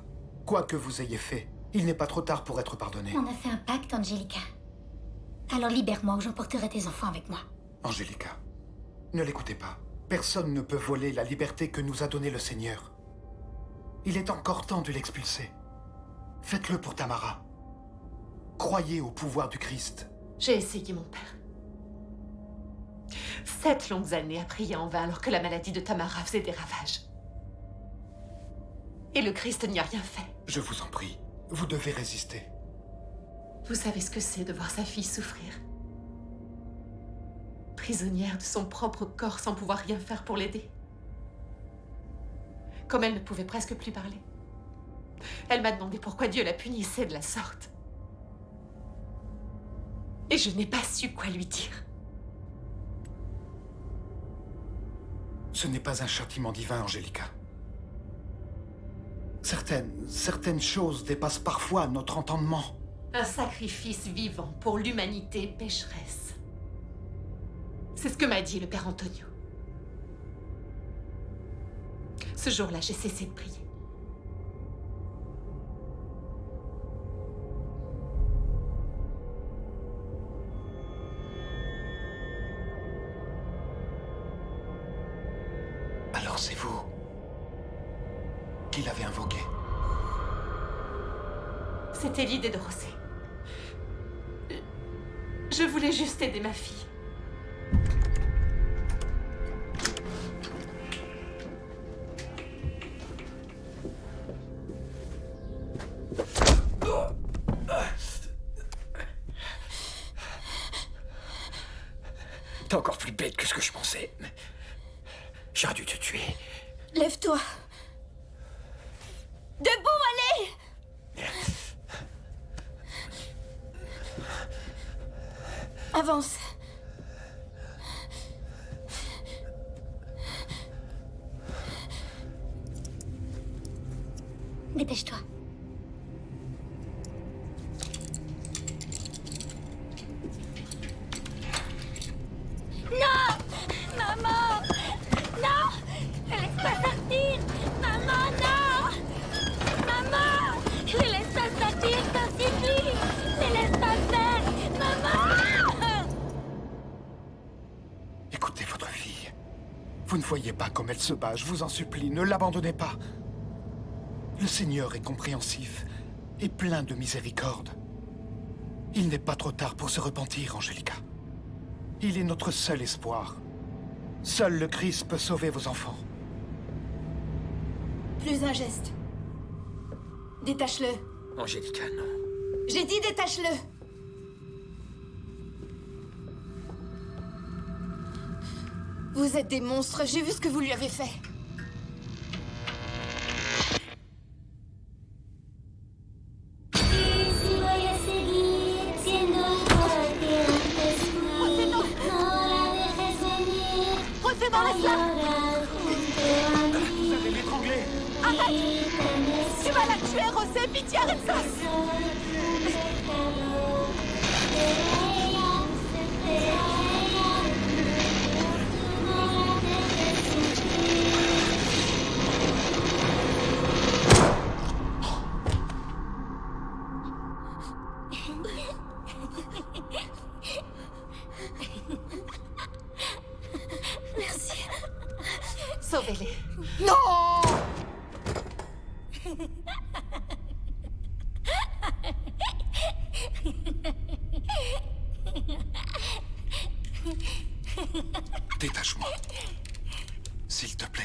Quoi que vous ayez fait, il n'est pas trop tard pour être pardonné. On a fait un pacte, Angelica. Alors libère-moi ou j'emporterai tes enfants avec moi. Angelica, ne l'écoutez pas. Personne ne peut voler la liberté que nous a donnée le Seigneur. Il est encore temps de l'expulser. Faites-le pour Tamara. Croyez au pouvoir du Christ. J'ai essayé, mon père. 7 longues années à prier en vain alors que la maladie de Tamara faisait des ravages. Et le Christ n'y a rien fait. Je vous en prie, vous devez résister. Vous savez ce que c'est de voir sa fille souffrir. Prisonnière de son propre corps sans pouvoir rien faire pour l'aider. Comme elle ne pouvait presque plus parler. Elle m'a demandé pourquoi Dieu la punissait de la sorte. Et je n'ai pas su quoi lui dire. Ce n'est pas un châtiment divin, Angelica. Certaines choses dépassent parfois notre entendement. Un sacrifice vivant pour l'humanité pécheresse. C'est ce que m'a dit le père Antonio. Ce jour-là, j'ai cessé de prier. Alors c'est vous qui l'avez invoqué. C'était l'idée de José. Je voulais juste aider ma fille. bête que ce que je pensais. J'aurais dû te tuer. Lève-toi. Debout, allez! Avance. Dépêche-toi. Non! Maman! Non! Ne laisse pas sortir! Maman, non! Maman! Ne laisse pas sortir, t'en supplie! Ne laisse pas faire! Maman! Écoutez votre fille. Vous ne voyez pas comme elle se bat, je vous en supplie, ne l'abandonnez pas. Le Seigneur est compréhensif et plein de miséricorde. Il n'est pas trop tard pour se repentir, Angelica. Il est notre seul espoir. Seul le Christ peut sauver vos enfants. Plus un geste. Détache-le. Angelica, non. J'ai dit détache-le. Vous êtes des monstres, j'ai vu ce que vous lui avez fait. Tu vas la tuer, José! Pitié, arrête ça! Merci. Sauvez-les. Non! Détache-moi. S'il te plaît.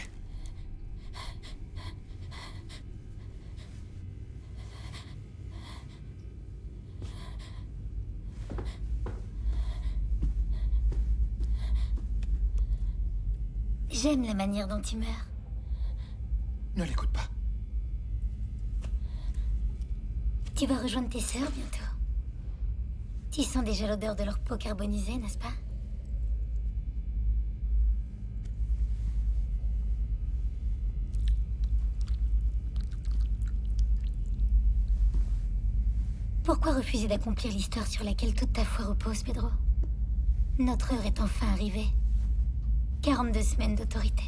J'aime la manière dont tu meurs. Ne l'écoute pas. Tu vas rejoindre tes sœurs bientôt. Tu sens déjà l'odeur de leur peau carbonisée, n'est-ce pas? Pourquoi refuser d'accomplir l'histoire sur laquelle toute ta foi repose, Pedro? Notre heure est enfin arrivée. 42 semaines d'autorité.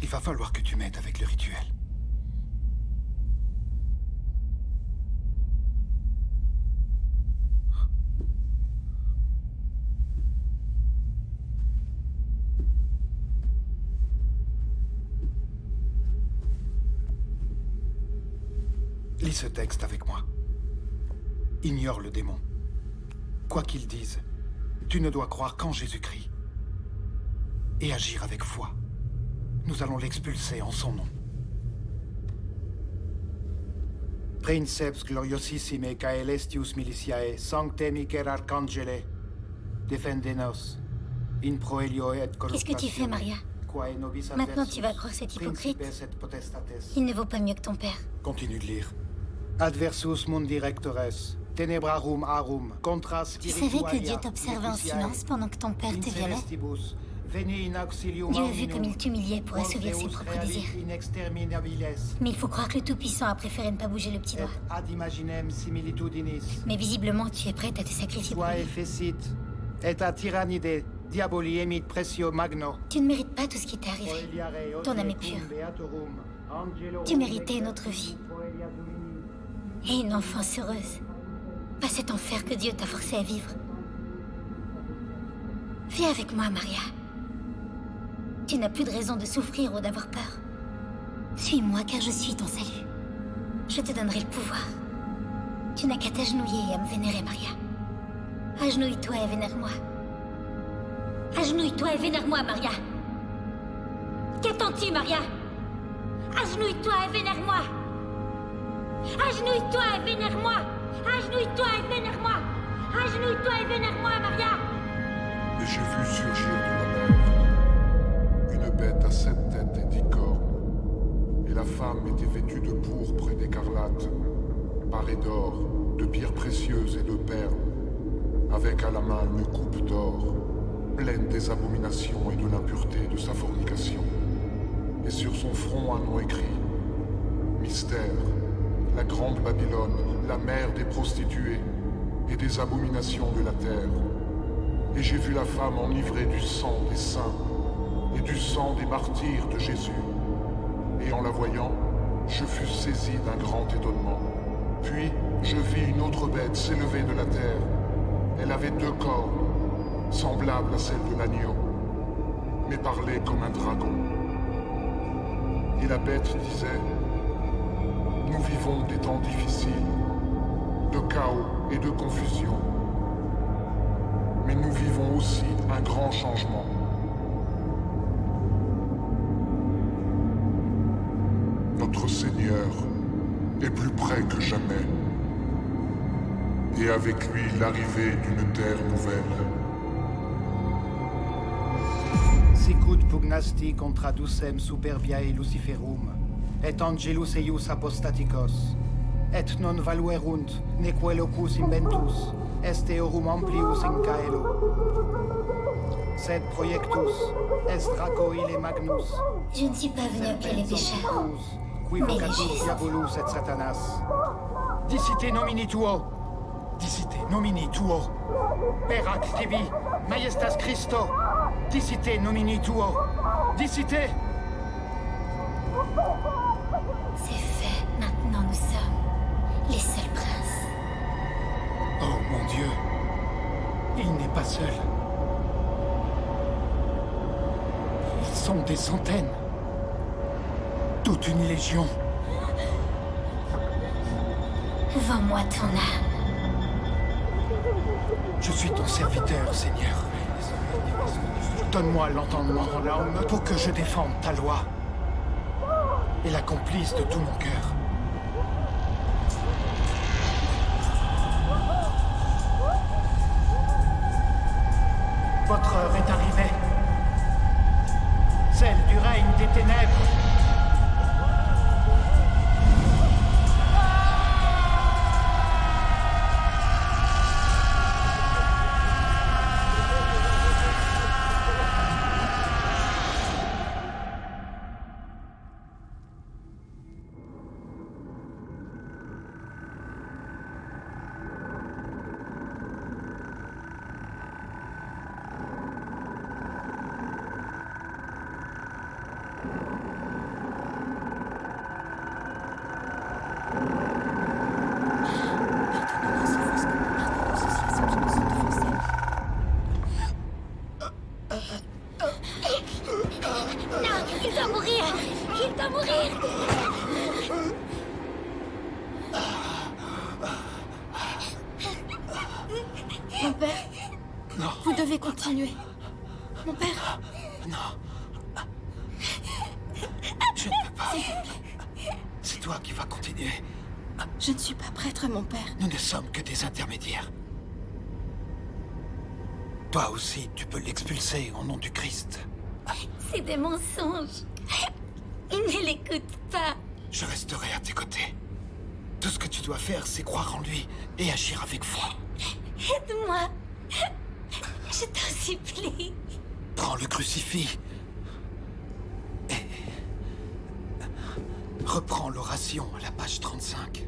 Il va falloir que tu m'aides avec le rituel. Lis ce texte avec moi. Ignore le démon. Quoi qu'il dise, tu ne dois croire qu'en Jésus-Christ. Et agir avec foi. Nous allons l'expulser en son nom. Princeps gloriosissime caelestius militiae, sancte Michael Arcangele, defendenos, in proelio et Qu'est-ce que tu fais, Maria? Maintenant, tu vas croire cet hypocrite. Il ne vaut pas mieux que ton père. Continue de lire. Adversus mundi rectores, tenebrarum arum, contra Tu savais que Dieu t'observait en silence pendant que ton père te violait? Dieu a vu comme il t'humiliait pour assouvir ses propres désirs. Mais il faut croire que le Tout-Puissant a préféré ne pas bouger le petit doigt. Mais visiblement, tu es prête à te sacrifier pour lui. Tu ne mérites pas tout ce qui t'est arrivé. Ton âme est pure. Tu méritais une autre vie. Et une enfance heureuse. Pas cet enfer que Dieu t'a forcé à vivre. Viens avec moi, Maria. Tu n'as plus de raison de souffrir ou d'avoir peur. Suis-moi car je suis ton salut. Je te donnerai le pouvoir. Tu n'as qu'à t'agenouiller et à me vénérer, Maria. Agenouille-toi et vénère-moi. Agenouille-toi et vénère-moi, Maria. Qu'attends-tu, Maria? Agenouille-toi et vénère-moi. Agenouille-toi et vénère-moi. Agenouille-toi et vénère-moi. Agenouille-toi et vénère-moi, Maria! Et j'ai vu surgir de la mer une bête à 7 têtes et 10 cornes. Et la femme était vêtue de pourpre et d'écarlate, parée d'or, de pierres précieuses et de perles, avec à la main une coupe d'or, pleine des abominations et de l'impureté de sa fornication. Et sur son front un nom écrit, Mystère, la grande Babylone, la mère des prostituées et des abominations de la terre. Et j'ai vu la femme enivrée du sang des saints et du sang des martyrs de Jésus. Et en la voyant, je fus saisi d'un grand étonnement. Puis, je vis une autre bête s'élever de la terre. Elle avait 2 cornes, semblables à celles de l'agneau, mais parlait comme un dragon. Et la bête disait, « Nous vivons des temps difficiles, de chaos et de confusion. Mais nous vivons aussi un grand changement. Notre Seigneur est plus près que jamais. Et avec lui l'arrivée d'une terre nouvelle. Sicut pugnasti contra ducem superbiae Luciferum, et angelus eius apostaticos, et non valuerunt, neque locus inventus, est eorum amplius in caelo. Sed projectus est Draco ille magnus. Je ne suis pas venu appeler les pécheurs, Qui mais les vocatus justes. diabolus et Satanas. Dicite nomini tuo. Dicite nomini tuo. Perac tibi, majestas Christo. Dicite nomini tuo. Dicite. C'est fait. Maintenant, nous sommes les seuls princes. Oh mon Dieu. Il n'est pas seul. Ils sont des centaines. Toute une légion. Vends-moi ton âme. Je suis ton serviteur, Seigneur. Donne-moi l'entendement pour que je défende ta loi et l'accomplisse de tout mon cœur. Votre heure est arrivée. Celle du règne des ténèbres. Non, il doit mourir! Il doit mourir! Mon père, Non, vous devez continuer. Mon père, non. Je ne peux pas. C'est toi qui vas continuer. je ne suis pas prêtre, mon père. Nous ne sommes que des intermédiaires. Toi aussi, tu peux l'expulser au nom du Christ. C'est des mensonges. Ne l'écoute pas. Je resterai à tes côtés. Tout ce que tu dois faire, c'est croire en lui et agir avec foi. Aide-moi. Je t'en supplie. Prends le crucifix et reprends l'oration à la page 35.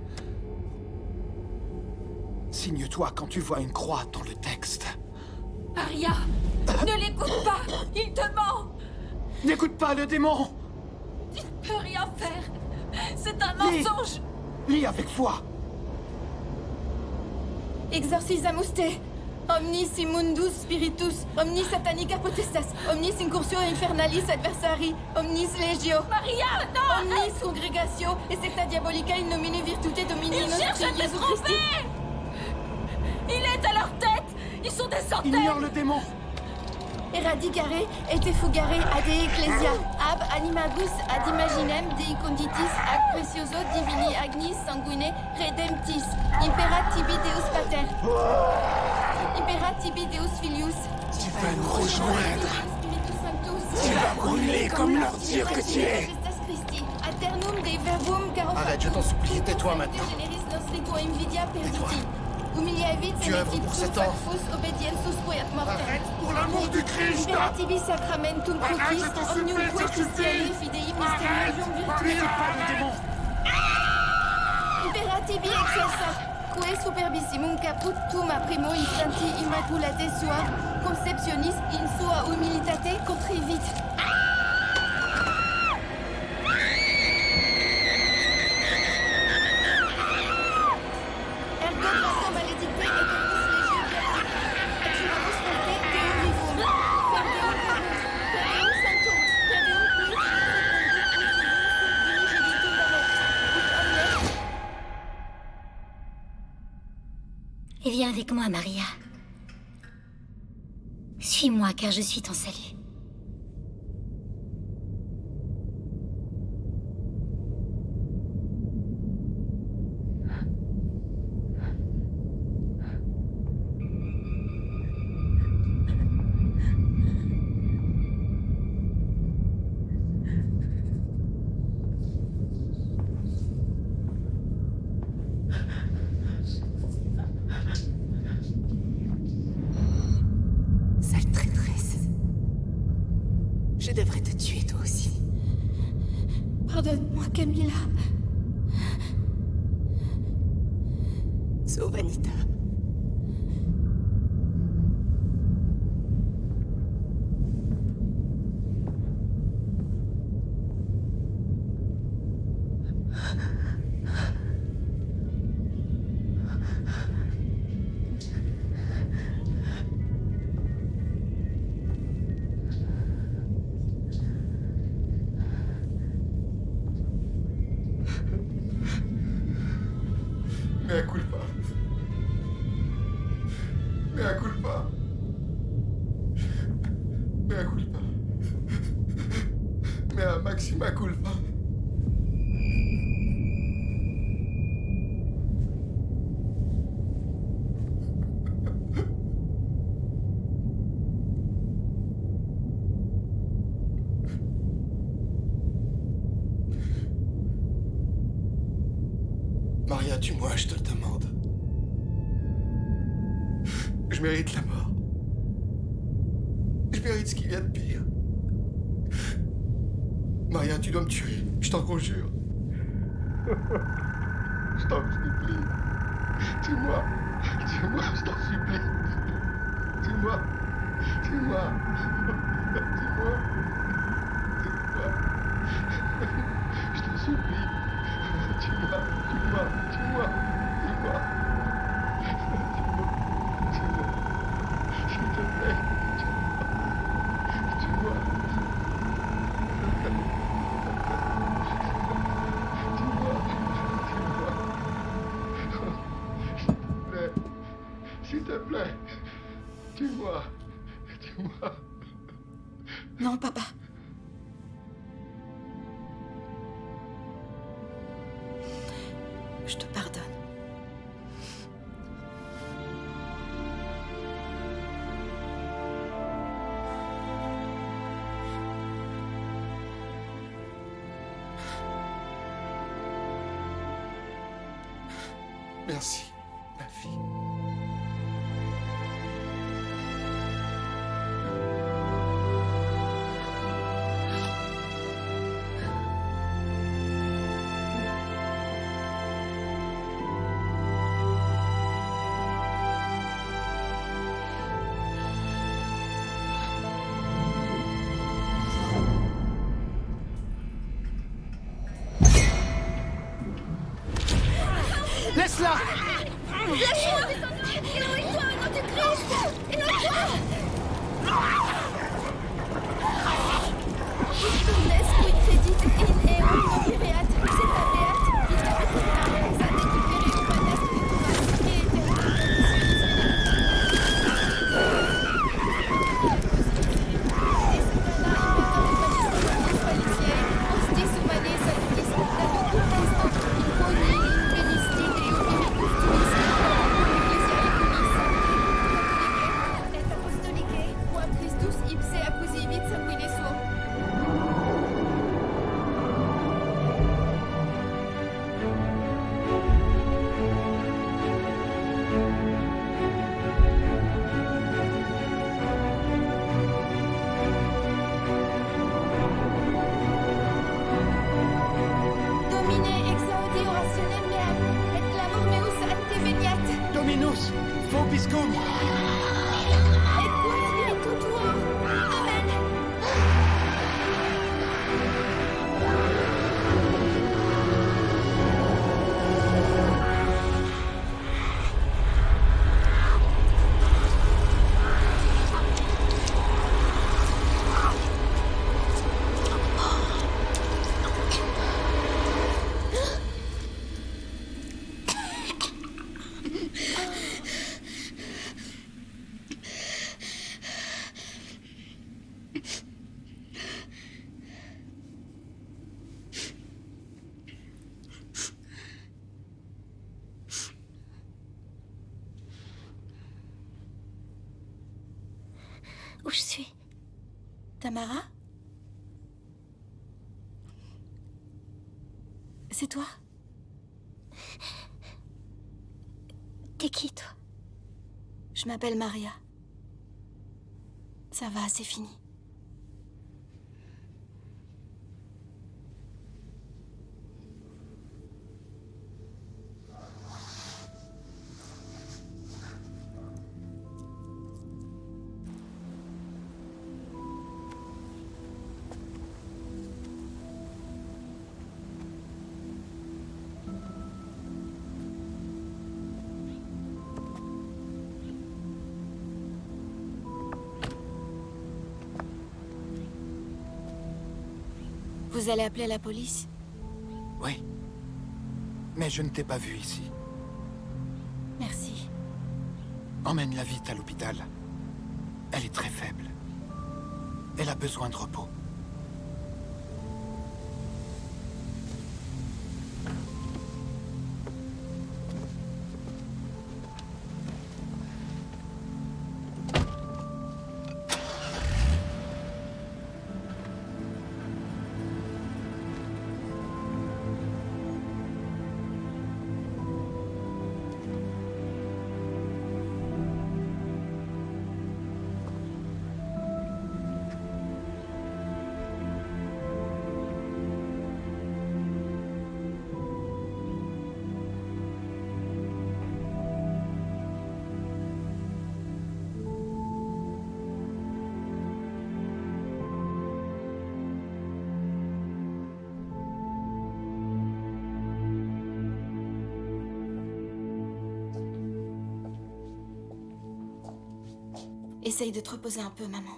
Signe-toi quand tu vois une croix dans le texte. Maria, ne l'écoute pas. Il te ment. N'écoute pas le démon! Tu ne peux rien faire. C'est un Lis. mensonge. Lis avec foi! Exorcisamus te. Omnis immundus spiritus, omnis satanica potestas, omnis incursio infernalis adversari, omnis legio, Maria, non. omnis congregatio et secta diabolica in nomine virtute domini Ils nostri cherchent à te Jesu Christi. tromper. Il est à leur tête. Ils sont des centaines. Ignore le démon! eradicare et effugare ad ecclesia, ab animabus ad imaginem Dei conditis ac precioso divini agnis sanguine redemptis, impera tibi Deus pater, impera tibi Deus filius, Tu vas nous rejoindre. Spiritus sanctus, Tu vas brûler comme l'ordure que tu es. Gestas Christi, aeternum Dei verbum caro Arrête, je t'en supplie, tais-toi maintenant. generis nostri quo invidia perditi. Humiliavit Tu œuvres pour cet ordre. obediensus queat mortem. Arrête, pour l'amour du Christ. Impera tibi sacramentum Arrête, crucis, je t'en omnium supplie, que je t'en Christiani supplie. fidei Arrête, mysterium parlez virtuti. pas de démons. Impera tibi excelsa, quae superbissimum caput tum a primo instanti immaculate sua, conceptionis in sua humilitate contrivit. Ergo pasto maledicte et opus legio viaticum, et suamus morte Deum vivum, per Deum carnum, per Deum sanctum, per Deum qui secundit utilum genitum damet, ut omnes. Et viens avec moi, Maria. Suis-moi, car je suis ton salut. Sale traîtresse. Je devrais te tuer toi aussi. Pardonne-moi, Camilla. Sauve Anita. Mea culpa. Mea culpa. Mea culpa. Mea maxima culpa. Maria, tue-moi, je te le demande. Je mérite la mort. Je mérite ce qui vient de pire. Maria, tu dois me tuer, je t'en conjure. Je t'en supplie. Tue-moi. Tue-moi, je t'en supplie. Tue-moi. Tue-moi. Tue-moi. Tue-moi. Je t'en supplie. Tue-moi. Tue-moi. Tue-moi. Tue-moi. Tue-moi. S'il te plaît. Tue-moi. S'il te plaît, tue-moi. Tue-moi. Non, papa. Je te pardonne. Merci, ma fille. Laisse-la. Lâche-moi! Éloigne-toi, au nom du Christ! Éloigne-toi! Tournes qui credit in eum opereat, sed habeat, vita ex ad edicere humanas scripturas, et Vobiscum! Et quid tutuo? Amen. Où je suis? Tamara? C'est toi? T'es qui, toi? Je m'appelle Maria. Ça va, c'est fini. Vous allez appeler la police? Oui. Mais je ne t'ai pas vu ici. Merci. Emmène-la vite à l'hôpital. Elle est très faible. Elle a besoin de repos. Essaye de te reposer un peu, maman.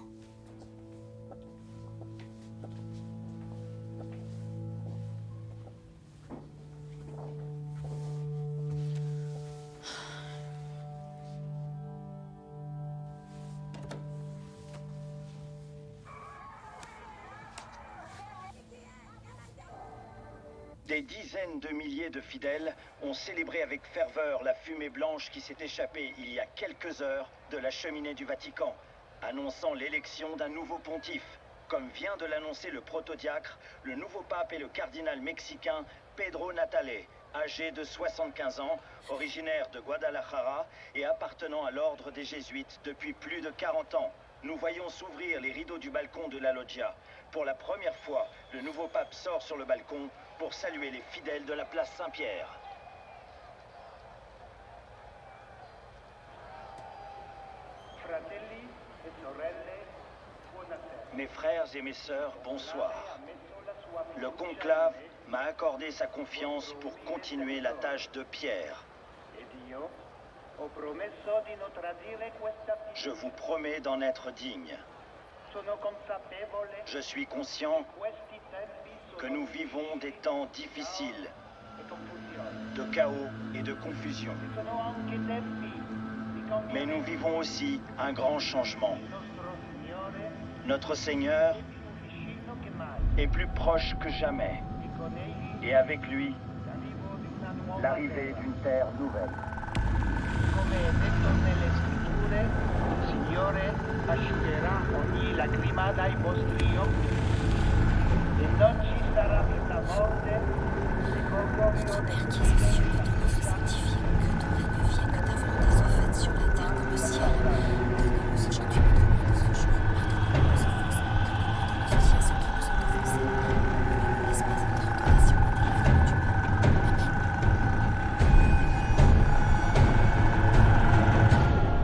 Des dizaines de milliers de fidèles ont célébré avec ferveur la fumée blanche qui s'est échappée il y a quelques heures de la cheminée du Vatican, annonçant l'élection d'un nouveau pontife. Comme vient de l'annoncer le protodiacre, le nouveau pape est le cardinal mexicain Pedro Natale, âgé de 75 ans, originaire de Guadalajara et appartenant à l'ordre des Jésuites depuis plus de 40 ans. Nous voyons s'ouvrir les rideaux du balcon de la loggia. Pour la première fois, le nouveau pape sort sur le balcon pour saluer les fidèles de la place Saint-Pierre. Mes frères et mes sœurs, bonsoir. Le conclave m'a accordé sa confiance pour continuer la tâche de Pierre. Je vous promets d'en être digne. Je suis conscient que nous vivons des temps difficiles, de chaos et de confusion. Mais nous vivons aussi un grand changement. Notre Seigneur est plus proche que jamais. Et avec lui, l'arrivée d'une terre nouvelle. Come è detto nelle scritture, il Signore asciugherà ogni lacrima dai vostri occhi e non ci sarà più la morte, Notre Père qui es aux cieux, que ton nom soit sanctifié, que ton règne vienne, que ta volonté soit faite sur la terre comme au ciel. Donne-nous aujourd'hui notre pain de ce jour. Pardonne-nous nos offenses, comme nous pardonnons aussi à ceux qui nous ont offensés. Ne nous laisse pas entrer en tentation, mais délivre-nous du mal. Amen.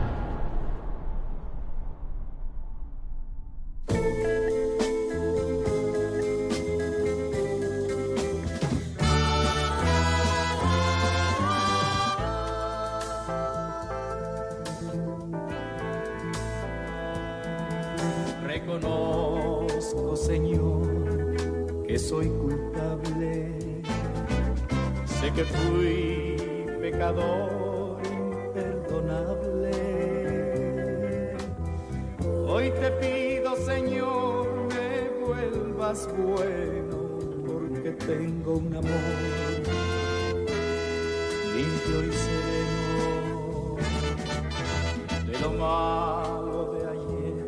Señor, que soy culpable. Sé que fui pecador imperdonable. Hoy te pido, Señor, me vuelvas bueno, porque tengo un amor limpio y sereno. De lo malo de ayer,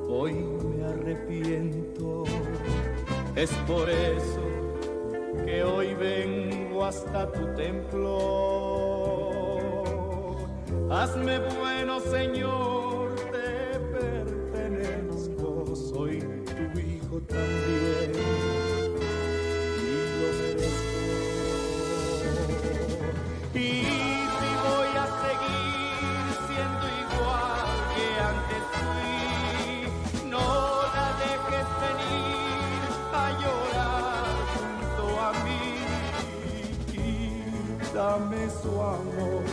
hoy me arrepiento. Es por eso que hoy vengo hasta tu templo. Hazme bueno, Señor, te pertenezco, soy tu hijo también y lo merezco. Y si voy a seguir siendo igual que antes fui, no la dejes venir a llorar junto a mí. Quítame su amor,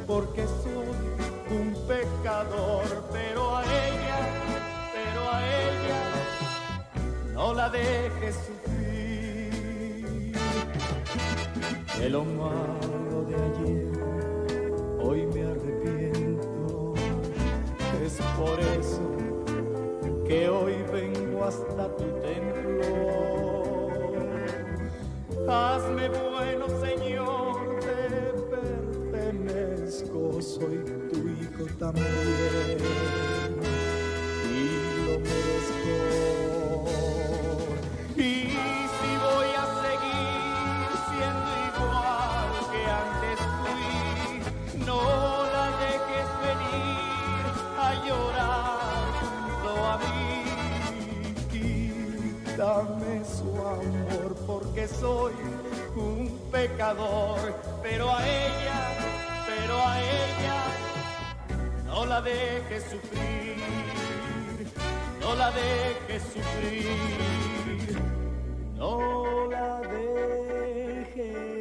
porque soy un pecador, pero a ella no la dejes sufrir. De lo malo de ayer, hoy me arrepiento. Es por eso que hoy vengo hasta tu templo. Hazme bueno, Señor, te pertenezco, soy tu hijo también y lo merezco. Y si voy a seguir siendo igual que antes fui, no la dejes venir a llorar junto a mí. Quítame su amor, porque soy un pecador, pero a ella no la dejes sufrir, no la dejes sufrir, no la dejes